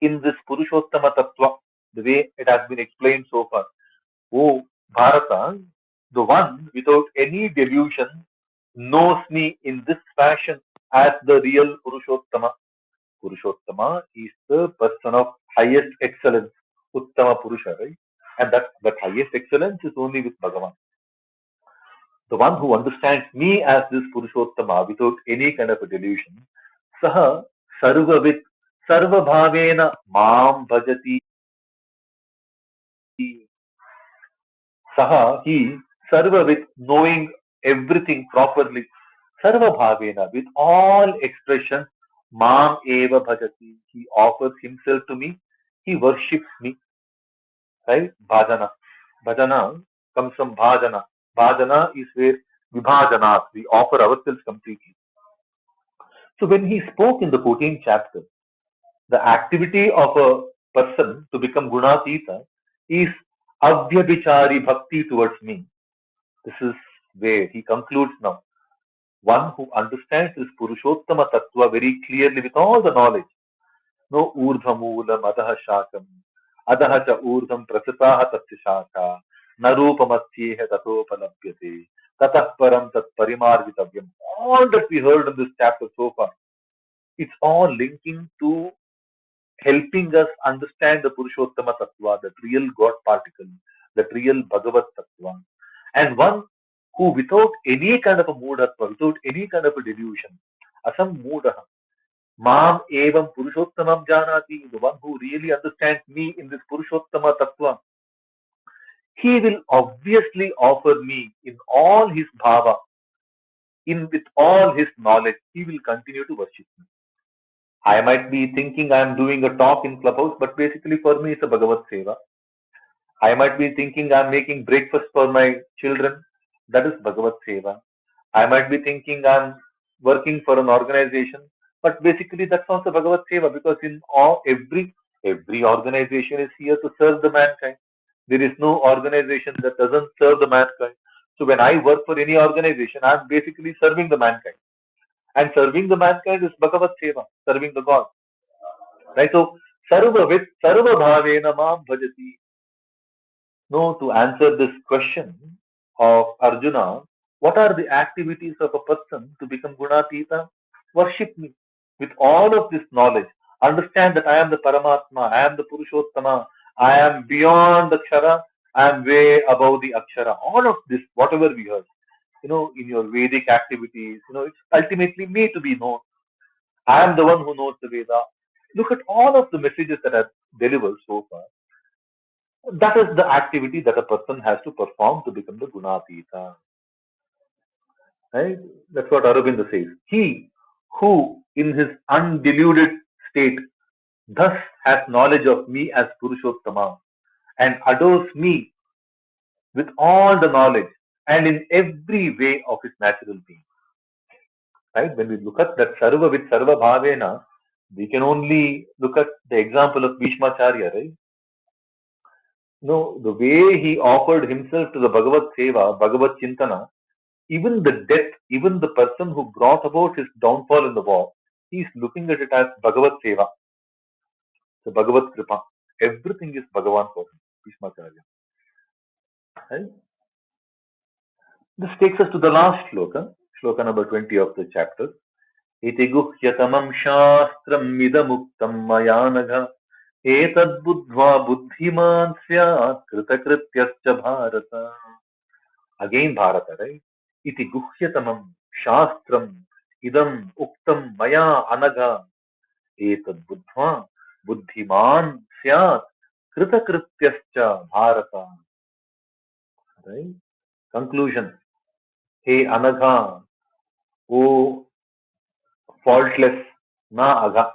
in this Purushottama tattva, the way it has been explained so far. Oh Bharata, the one without any delusion knows me in this fashion as the real Purushottama. Purushottama is the person of highest excellence, Uttama Purusha, right? And that highest excellence is only with Bhagavan. The one who understands me as this Purushottama without any kind of a delusion, Saha Sarvavit Sarva Bhavena Mam Bhajati. Saha, he Sarvavit, knowing everything properly, Sarva Bhavena, with all expressions, Mam Eva Bhajati. He offers himself to me, he worships me, right? Bhajana. Bhajana comes from Bhajana. Bhajana is where Vibhajanat, we offer ourselves completely. So when he spoke in the 14th chapter, the activity of a person to become Gunatita is Avyabhichari Bhakti towards me. This is where he concludes now. One who understands this Purushottama Tattva very clearly with all the knowledge. No urdhamulam adaha shakam, adaha cha urdham prasitaha tatya shaka, narupamatyeha tatopalabhyate, tatah param tat parimarvitavyam. All that we heard in this chapter so far, it's all linking to helping us understand the Purushottama Tattva, that real God particle, that real Bhagavad Tattva, and one who without any kind of a moodhatva, without any kind of a delusion, asam moodaha, mam evam Purushottamam janati, the one who really understands me in this Purushottama Tattva, he will obviously offer me in all his bhava, in with all his knowledge, he will continue to worship me. I might be thinking I am doing a talk in Clubhouse, but basically for me it's a Bhagavad Seva. I might be thinking I'm making breakfast for my children. That is Bhagavad Seva. I might be thinking I'm working for an organization, but basically that's also Bhagavad Seva, because in all every organization is here to serve the mankind. There is no organization that doesn't serve the mankind. So when I work for any organization, I'm basically serving the mankind. And serving the mankind is Bhagavad Seva, serving the God. Right? So Sarva Bhavena Mam Bhajati. No, to answer this question of Arjuna, what are the activities of a person to become Gunatita? Worship me with all of this knowledge. Understand that I am the Paramatma, I am the Purushottama, I am beyond the Akshara, I am way above the Akshara. All of this, whatever we heard, in your Vedic activities, it's ultimately me to be known. I am the one who knows the Veda. Look at all of the messages that are delivered so far. That is the activity that a person has to perform to become the Gunatita. Right? That's what Aurobindo says. He who in his undiluted state thus has knowledge of me as Purushottama and adores me with all the knowledge and in every way of his natural being. Right? When we look at that Sarva with Sarva Bhavena, we can only look at the example of Bhishmacharya, right? No, the way he offered himself to the Bhagavad Seva, Bhagavad Chintana, even the death, even the person who brought about his downfall in the war, he is looking at it as Bhagavad Seva, the Bhagavad Kripa. Everything is Bhagavan for him, Bhishmacharya. Right? This takes us to the last shloka, shloka number 20 of the chapter. Iti guhyatamam shastram idamuktam mayanagha etad buddhva buddhiman syat kritakrityascha bharata. Again Bharata, right? Iti guhyatamam shastram idam uktam maya anaga etad buddhva buddhiman syat kritakrityascha bharata. Right? Conclusion. Hey Anagha, O faultless, na agha,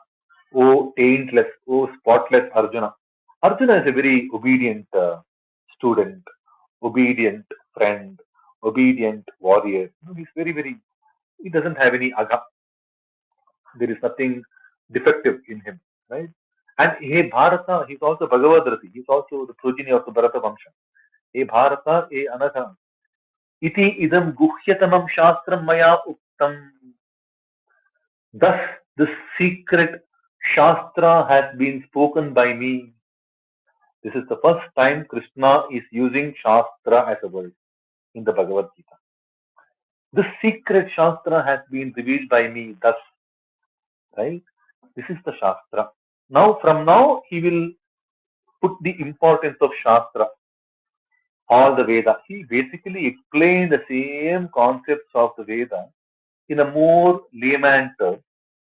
O taintless, O spotless Arjuna. Arjuna is a very obedient student, obedient friend, obedient warrior. He's very, very, he doesn't have any agha. There is nothing defective in him, right? And hey Bharata, he's also Bhagavad-Rati. He's also the progeny of the Bharata Vamsha. Hey Bharata, hey Anagha. Iti idam guhyatamam shastram maya uktam. Thus, this secret Shastra has been spoken by me. This is the first time Krishna is using Shastra as a word in the Bhagavad-Gita. This secret Shastra has been revealed by me thus. Right? This is the Shastra. Now, from now, he will put the importance of Shastra, all the Veda. He basically explained the same concepts of the Veda in a more layman term,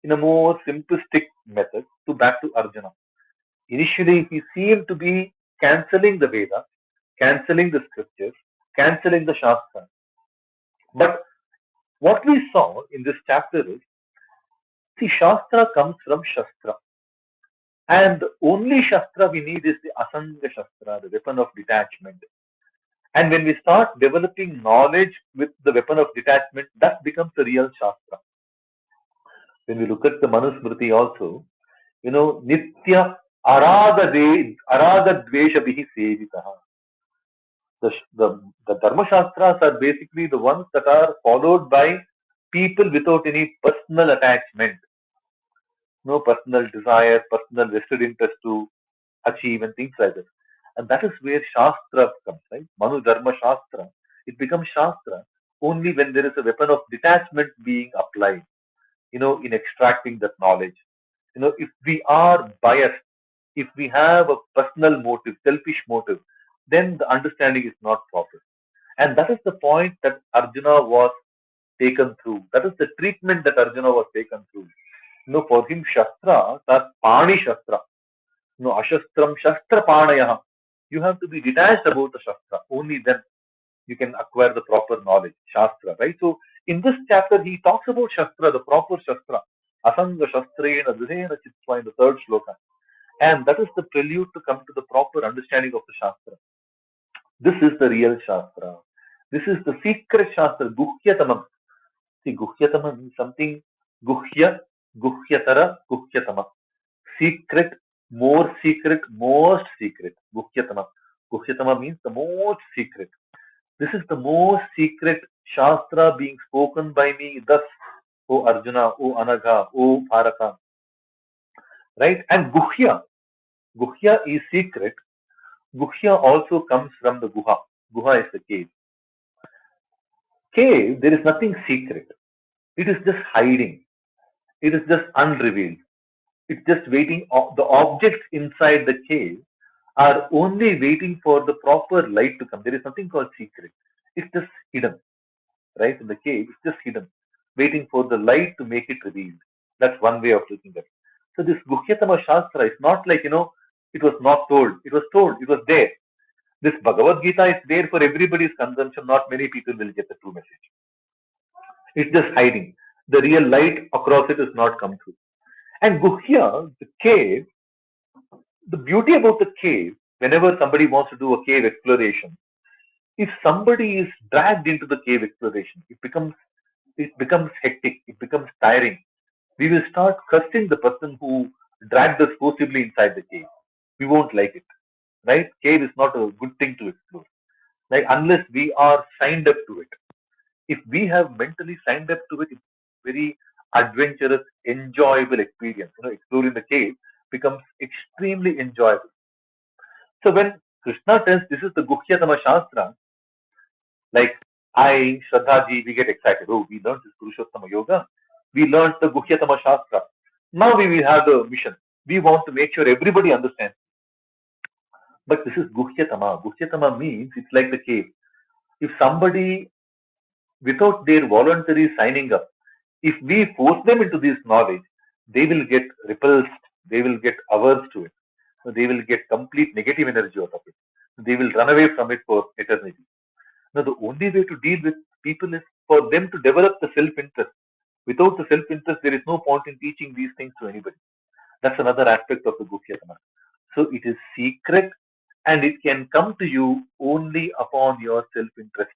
in a more simplistic method to back to Arjuna. Initially, he seemed to be cancelling the Veda, cancelling the scriptures, cancelling the Shastra. But what we saw in this chapter is, see, Shastra comes from Shastra. And the only Shastra we need is the Asanga Shastra, the weapon of detachment. And when we start developing knowledge with the weapon of detachment, that becomes the real Shastra. When we look at the Manusmriti also, Nitya Araga Dvesha Bihi Sevitaha. The Dharma Shastras are basically the ones that are followed by people without any personal attachment, no personal desire, personal vested interest to achieve and things like that. And that is where Shastra comes, right? Manu Dharma Shastra. It becomes Shastra only when there is a weapon of detachment being applied, in extracting that knowledge. If we are biased, if we have a personal motive, selfish motive, then the understanding is not proper. And that is the point that Arjuna was taken through. That is the treatment that Arjuna was taken through. For him, Shastra, that Pani Shastra. Ashastram Shastra Panayah. You have to be detached about the Shastra. Only then you can acquire the proper knowledge, Shastra, right? So in this chapter, he talks about Shastra, the proper Shastra. Asanga Shastrena Dhrena Chitva in the third shloka. And that is the prelude to come to the proper understanding of the Shastra. This is the real Shastra. This is the secret Shastra, Guhyatamam. See, Guhyatama means something Guhya, Guhyatara, Guhyatama. Secret, more secret, most secret. Guhyatama. Guhyatama means the most secret. This is the most secret Shastra being spoken by me, thus, O Arjuna, O Anagha, O Bharata. Right? And Guhya. Guhya is secret. Guhya also comes from the Guha. Guha is the cave. Cave, there is nothing secret. It is just hiding. It is just unrevealed. It's just waiting. The objects inside the cave are only waiting for the proper light to come. There is nothing called secret. It's just hidden. Right? In the cave, it's just hidden, waiting for the light to make it revealed. That's one way of looking at it. So this Guhyatama Shastra is not like, it was not told. It was told. It was there. This Bhagavad-Gita is there for everybody's consumption. Not many people will get the true message. It's just hiding. The real light across it is not come through. And Guhya, the cave, the beauty about the cave, whenever somebody wants to do a cave exploration, if somebody is dragged into the cave exploration, it becomes hectic, it becomes tiring. We will start cursing the person who dragged us forcibly inside the cave. We won't like it. Right? Cave is not a good thing to explore. Like unless we are signed up to it. If we have mentally signed up to it, it's very adventurous, enjoyable experience. Exploring the cave becomes extremely enjoyable. So when Krishna tells this is the Guhyatama Shastra, like I, Shraddhaji, we get excited. Oh, we learned this Purushottama Yoga. We learned the Guhyatama Shastra. Now we will have the mission. We want to make sure everybody understands. But this is Guhyatama. Guhyatama means it's like the cave. If somebody, without their voluntary signing up, if we force them into this knowledge, they will get repulsed. They will get averse to it. They will get complete negative energy out of it. They will run away from it for eternity. Now, the only way to deal with people is for them to develop the self-interest. Without the self-interest, there is no point in teaching these things to anybody. That's another aspect of the Guhyatama. So it is secret and it can come to you only upon your self-interest.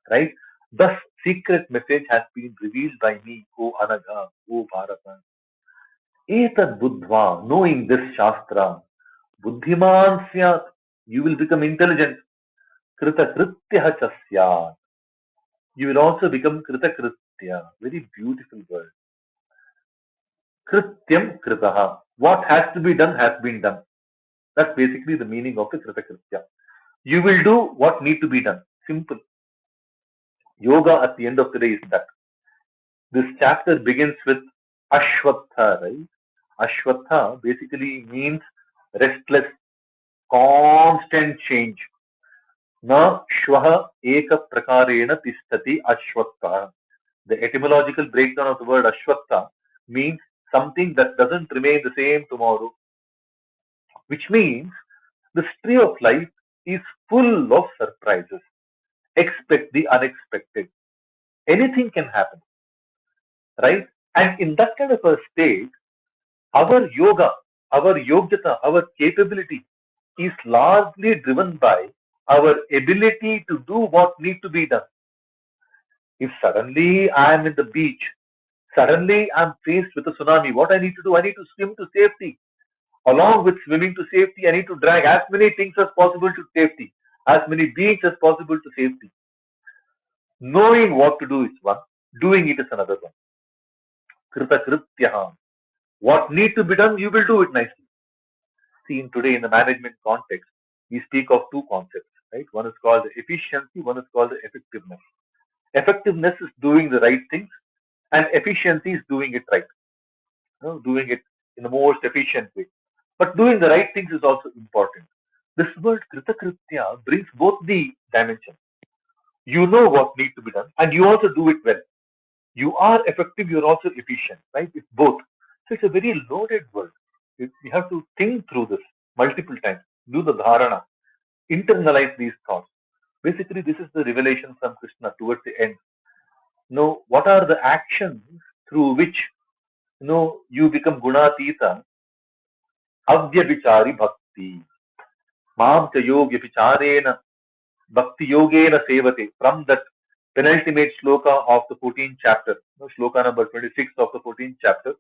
Right? Thus, secret message has been revealed by me, O Anagha, O Bharata. Etad buddhva, knowing this Shastra, buddhiman syat, you will become intelligent. Krita kritya chasyat. You will also become krita kritya. Very beautiful word. Krityam kritaha. What has to be done has been done. That's basically the meaning of the krita kritya. You will do what need to be done. Simple. Yoga at the end of the day is that. This chapter begins with Ashwatha, right? Ashwatha basically means restless, constant change. Na shwaha eka prakarena tishtati ashwatha. The etymological breakdown of the word ashwatha means something that doesn't remain the same tomorrow, which means the tree of life is full of surprises. Expect the unexpected. Anything can happen, right? And in that kind of a state, our yoga, our yogata, our capability is largely driven by our ability to do what needs to be done. If suddenly I am in the beach, suddenly I'm faced with a tsunami, what I need to do? I need to swim to safety. Along with swimming to safety, I need to drag as many things as possible to safety, as many beings as possible to safety. Knowing what to do is one, doing it is another one. Krita krityaha. What need to be done, you will do it nicely. Seen today in the management context, we speak of two concepts, right? One is called the efficiency, one is called the effectiveness. Effectiveness is doing the right things, and efficiency is doing it right. doing it in the most efficient way. But doing the right things is also important. This word kritakritya brings both the dimensions. You know what needs to be done, and you also do it well. You are effective, you're also efficient, right? It's both. So it's a very loaded word. You have to think through this multiple times, do the dharana, internalize these thoughts. Basically, this is the revelation from Krishna towards the end. What are the actions through which you become gunatita, avyabhichari bhakti, mam cha yogya vicharena bhakti yogena sevate. From that penultimate sloka of the 14th chapter, sloka number 26 of the 14th chapter,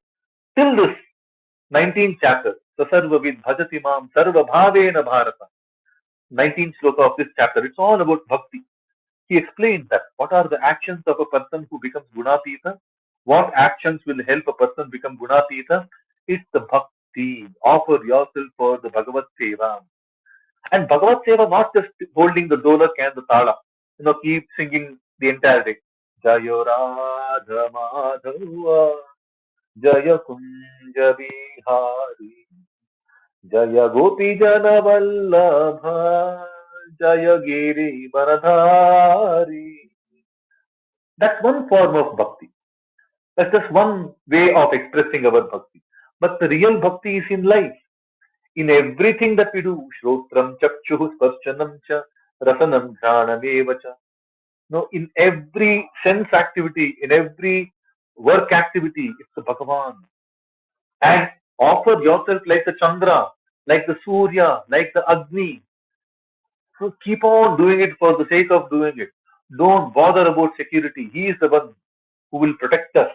till this 19th chapter, Sasarvavid bhajati mam sarva bhavena bharata. 19th sloka of this chapter, it's all about bhakti. He explained that what are the actions of a person who becomes gunatita, what actions will help a person become gunatita. It's the bhakti. Offer yourself for the Bhagavad Seva. And Bhagavad Seva, not just holding the dolak and the tala, keep singing the entire day. Jayo Radha Madhava, Jaya Kunja Bihari, Jaya Gopi Jana Vallabha, Jaya Giri Baradhari. That's one form of bhakti. That's just one way of expressing our bhakti. But the real bhakti is in life, in everything that we do. Shrotram Chakshuhu Sparshanam Cha Rasanam Dhranam Cha. No, in every sense activity, in every work activity, it's the Bhagavan. And offer yourself like the Chandra, like the Surya, like the Agni. So keep on doing it for the sake of doing it. Don't bother about security. He is the one who will protect us.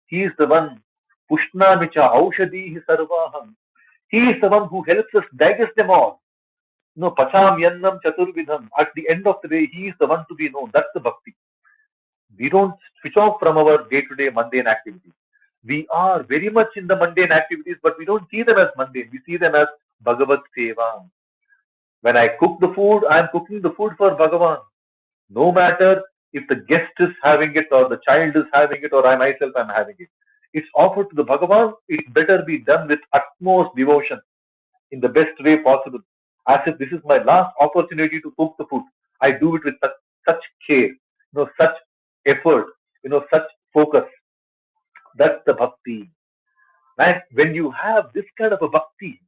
He is the one. Pushnamicha Aushadhi Sarvaham. He is the one who helps us digest them all. No, Pacham Yannam Chaturvidham. At the end of the day, he is the one to be known. That's the bhakti. We don't switch off from our day-to-day mundane activities. We are very much in the mundane activities, but we don't see them as mundane. We see them as Bhagavad Seva. When I cook the food, I am cooking the food for Bhagavan. No matter if the guest is having it or the child is having it or I myself am having it. It's offered to the Bhagavan. It better be done with utmost devotion in the best way possible. As if this is my last opportunity to cook the food. I do it with such care, such effort, such focus. That's the bhakti. And when you have this kind of a bhakti,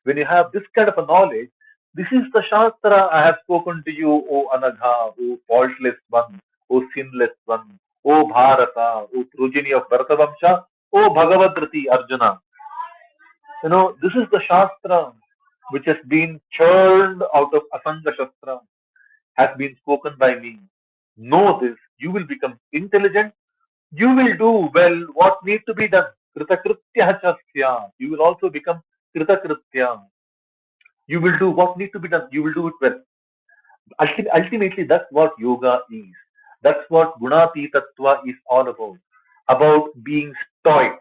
when you have this kind of a knowledge, this is the Shastra I have spoken to you, O Anagha, O faultless one, O sinless one, O Bharata, O progeny of Bharatavamsha, O Bhagavad-Rati Arjuna. This is the Shastra which has been churned out of Asanga Shastra, has been spoken by me. Know this, you will become intelligent, you will do well what needs to be done. Kritakritya chasya. You will also become kritakritya. You will do what needs to be done. You will do it well. Ultimately, that's what yoga is. That's what gunatitatva is all about. About being stoic,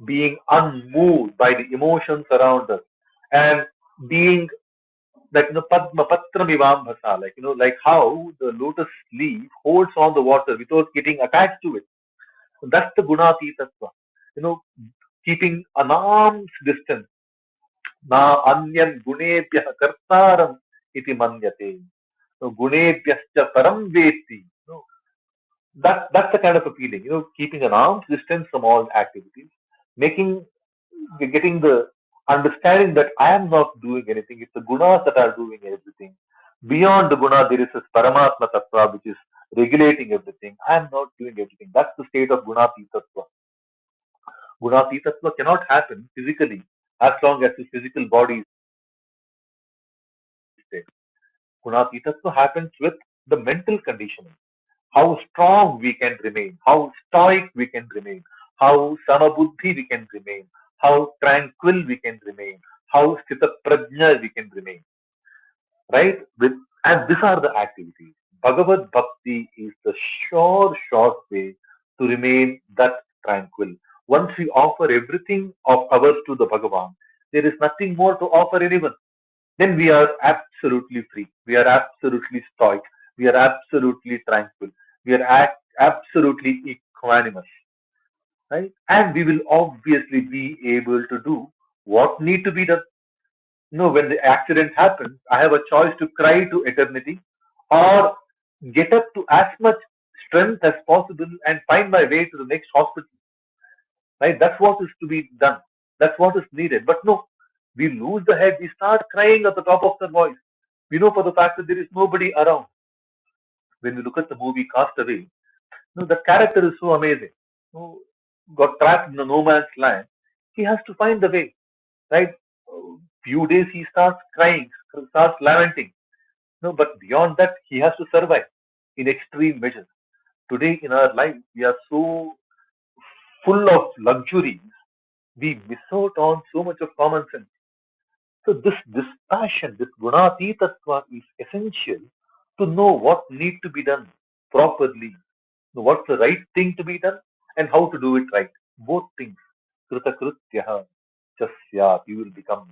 being unmoved by the emotions around us, and being like padma patram ivambhasa, like how the lotus leaf holds on the water without getting attached to it. So that's the gunatitatva. Keeping an arm's distance. Na anyan gunebhyah kartaram iti manyate. So gunebhyascha param veti. That's the kind of a feeling. Keeping an arm's distance from all activities, getting the understanding that I am not doing anything. It's the gunas that are doing everything. Beyond the guna, there is this paramatma tattva which is regulating everything. I am not doing everything. That's the state of gunatitatva. Gunatitatva cannot happen physically as long as the physical body is there. Gunatitatva happens with the mental conditioning. How strong we can remain, how stoic we can remain, how samabuddhi we can remain, how tranquil we can remain, how sthita prajna we can remain. Right? And these are the activities. Bhagavad Bhakti is the short way to remain that tranquil. Once we offer everything of ours to the Bhagavan, there is nothing more to offer anyone. Then we are absolutely free. We are absolutely stoic. We are absolutely tranquil. We are absolutely equanimous. right? And we will obviously be able to do what need to be done. When the accident happens, I have a choice to cry to eternity or get up to as much strength as possible and find my way to the next hospital, right? That's what is to be done. That's what is needed. But no, we lose the head. We start crying at the top of the voice. We know for the fact that there is nobody around. When we look at the movie Castaway, the character is so amazing. Got trapped in the no man's land. He has to find the way, right? Few days he starts crying, starts lamenting. No, but beyond that, he has to survive in extreme measures. Today in our life, we are so full of luxuries, we miss out on so much of common sense. So this passion, this gunatitatva is essential to know what need to be done properly, what's the right thing to be done, and how to do it right. Both things. Kritakrityaha chasyat, you will become.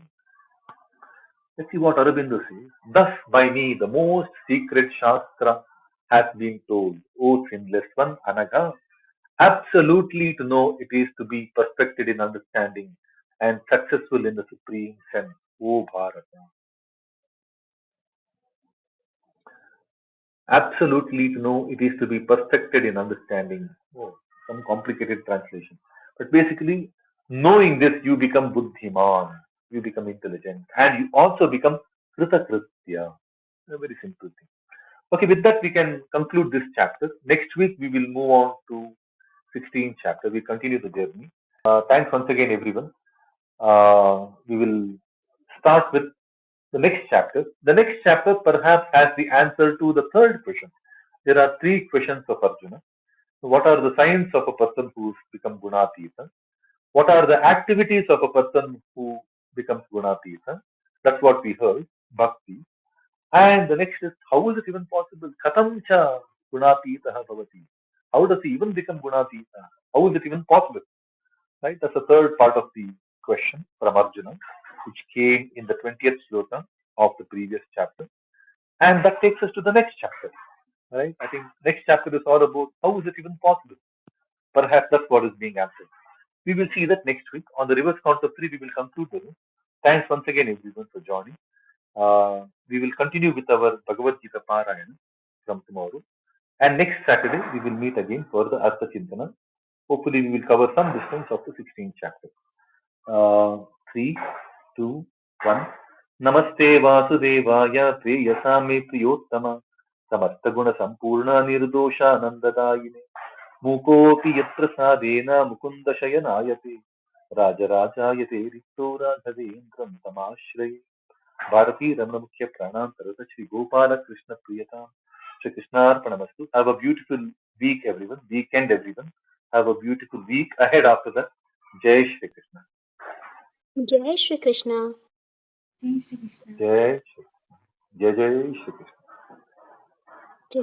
Let's see what Aurobindo says. Thus, by me, the most secret Shastra has been told. O sinless one, Anaga, absolutely to know it is to be perfected in understanding and successful in the supreme sense. O Bharata. Absolutely to know it is to be perfected in understanding. Oh, some complicated translation. But basically, knowing this, you become buddhiman, you become intelligent, and you also become kritakritya. A very simple thing. Okay, with that, we can conclude this chapter. Next week, we will move on to 16th chapter. We continue the journey. Thanks once again, everyone. We will start with the next chapter. The next chapter perhaps has the answer to the third question. There are three questions of Arjuna. What are the signs of a person who's become Gunatita? What are the activities of a person who becomes Gunatita? That's what we heard, Bhakti. And the next is, how is it even possible? Katam cha Gunatita bhavati. How does he even become Gunatita? How is it even possible? Right? That's the third part of the question from Arjuna, which came in the 20th sloka of the previous chapter. And that takes us to the next chapter. Right? I think next chapter is all about how is it even possible? Perhaps that's what is being answered. We will see that next week. On the reverse count of three, we will conclude the room. Thanks once again, everyone, for joining. We will continue with our Bhagavad-Gita Parayana from tomorrow. And next Saturday, we will meet again for the Artha Chintana. Hopefully, we will cover some distance of the 16th chapter. 3, 2, 1. Namaste Vasudevaya Preyasa Me Priyottama Samartaguna Sampurna Nirdosha Nandadayine Mukopi Yatrasadena Mukunda Shayanayate Rajarajayate Rikto Radhavendram Tamashraye Bharati Ramana Mukhya Pranantarata Shri Gopala Krishna Priyata Shri Krishna Arpanamastu. Have a beautiful week, everyone. Weekend, everyone. Have a beautiful week ahead after that. Jai Shri Krishna. Jai Shri Krishna. जय Shri Krishna Jai Shri Jai Jai Shri Krishna. Jai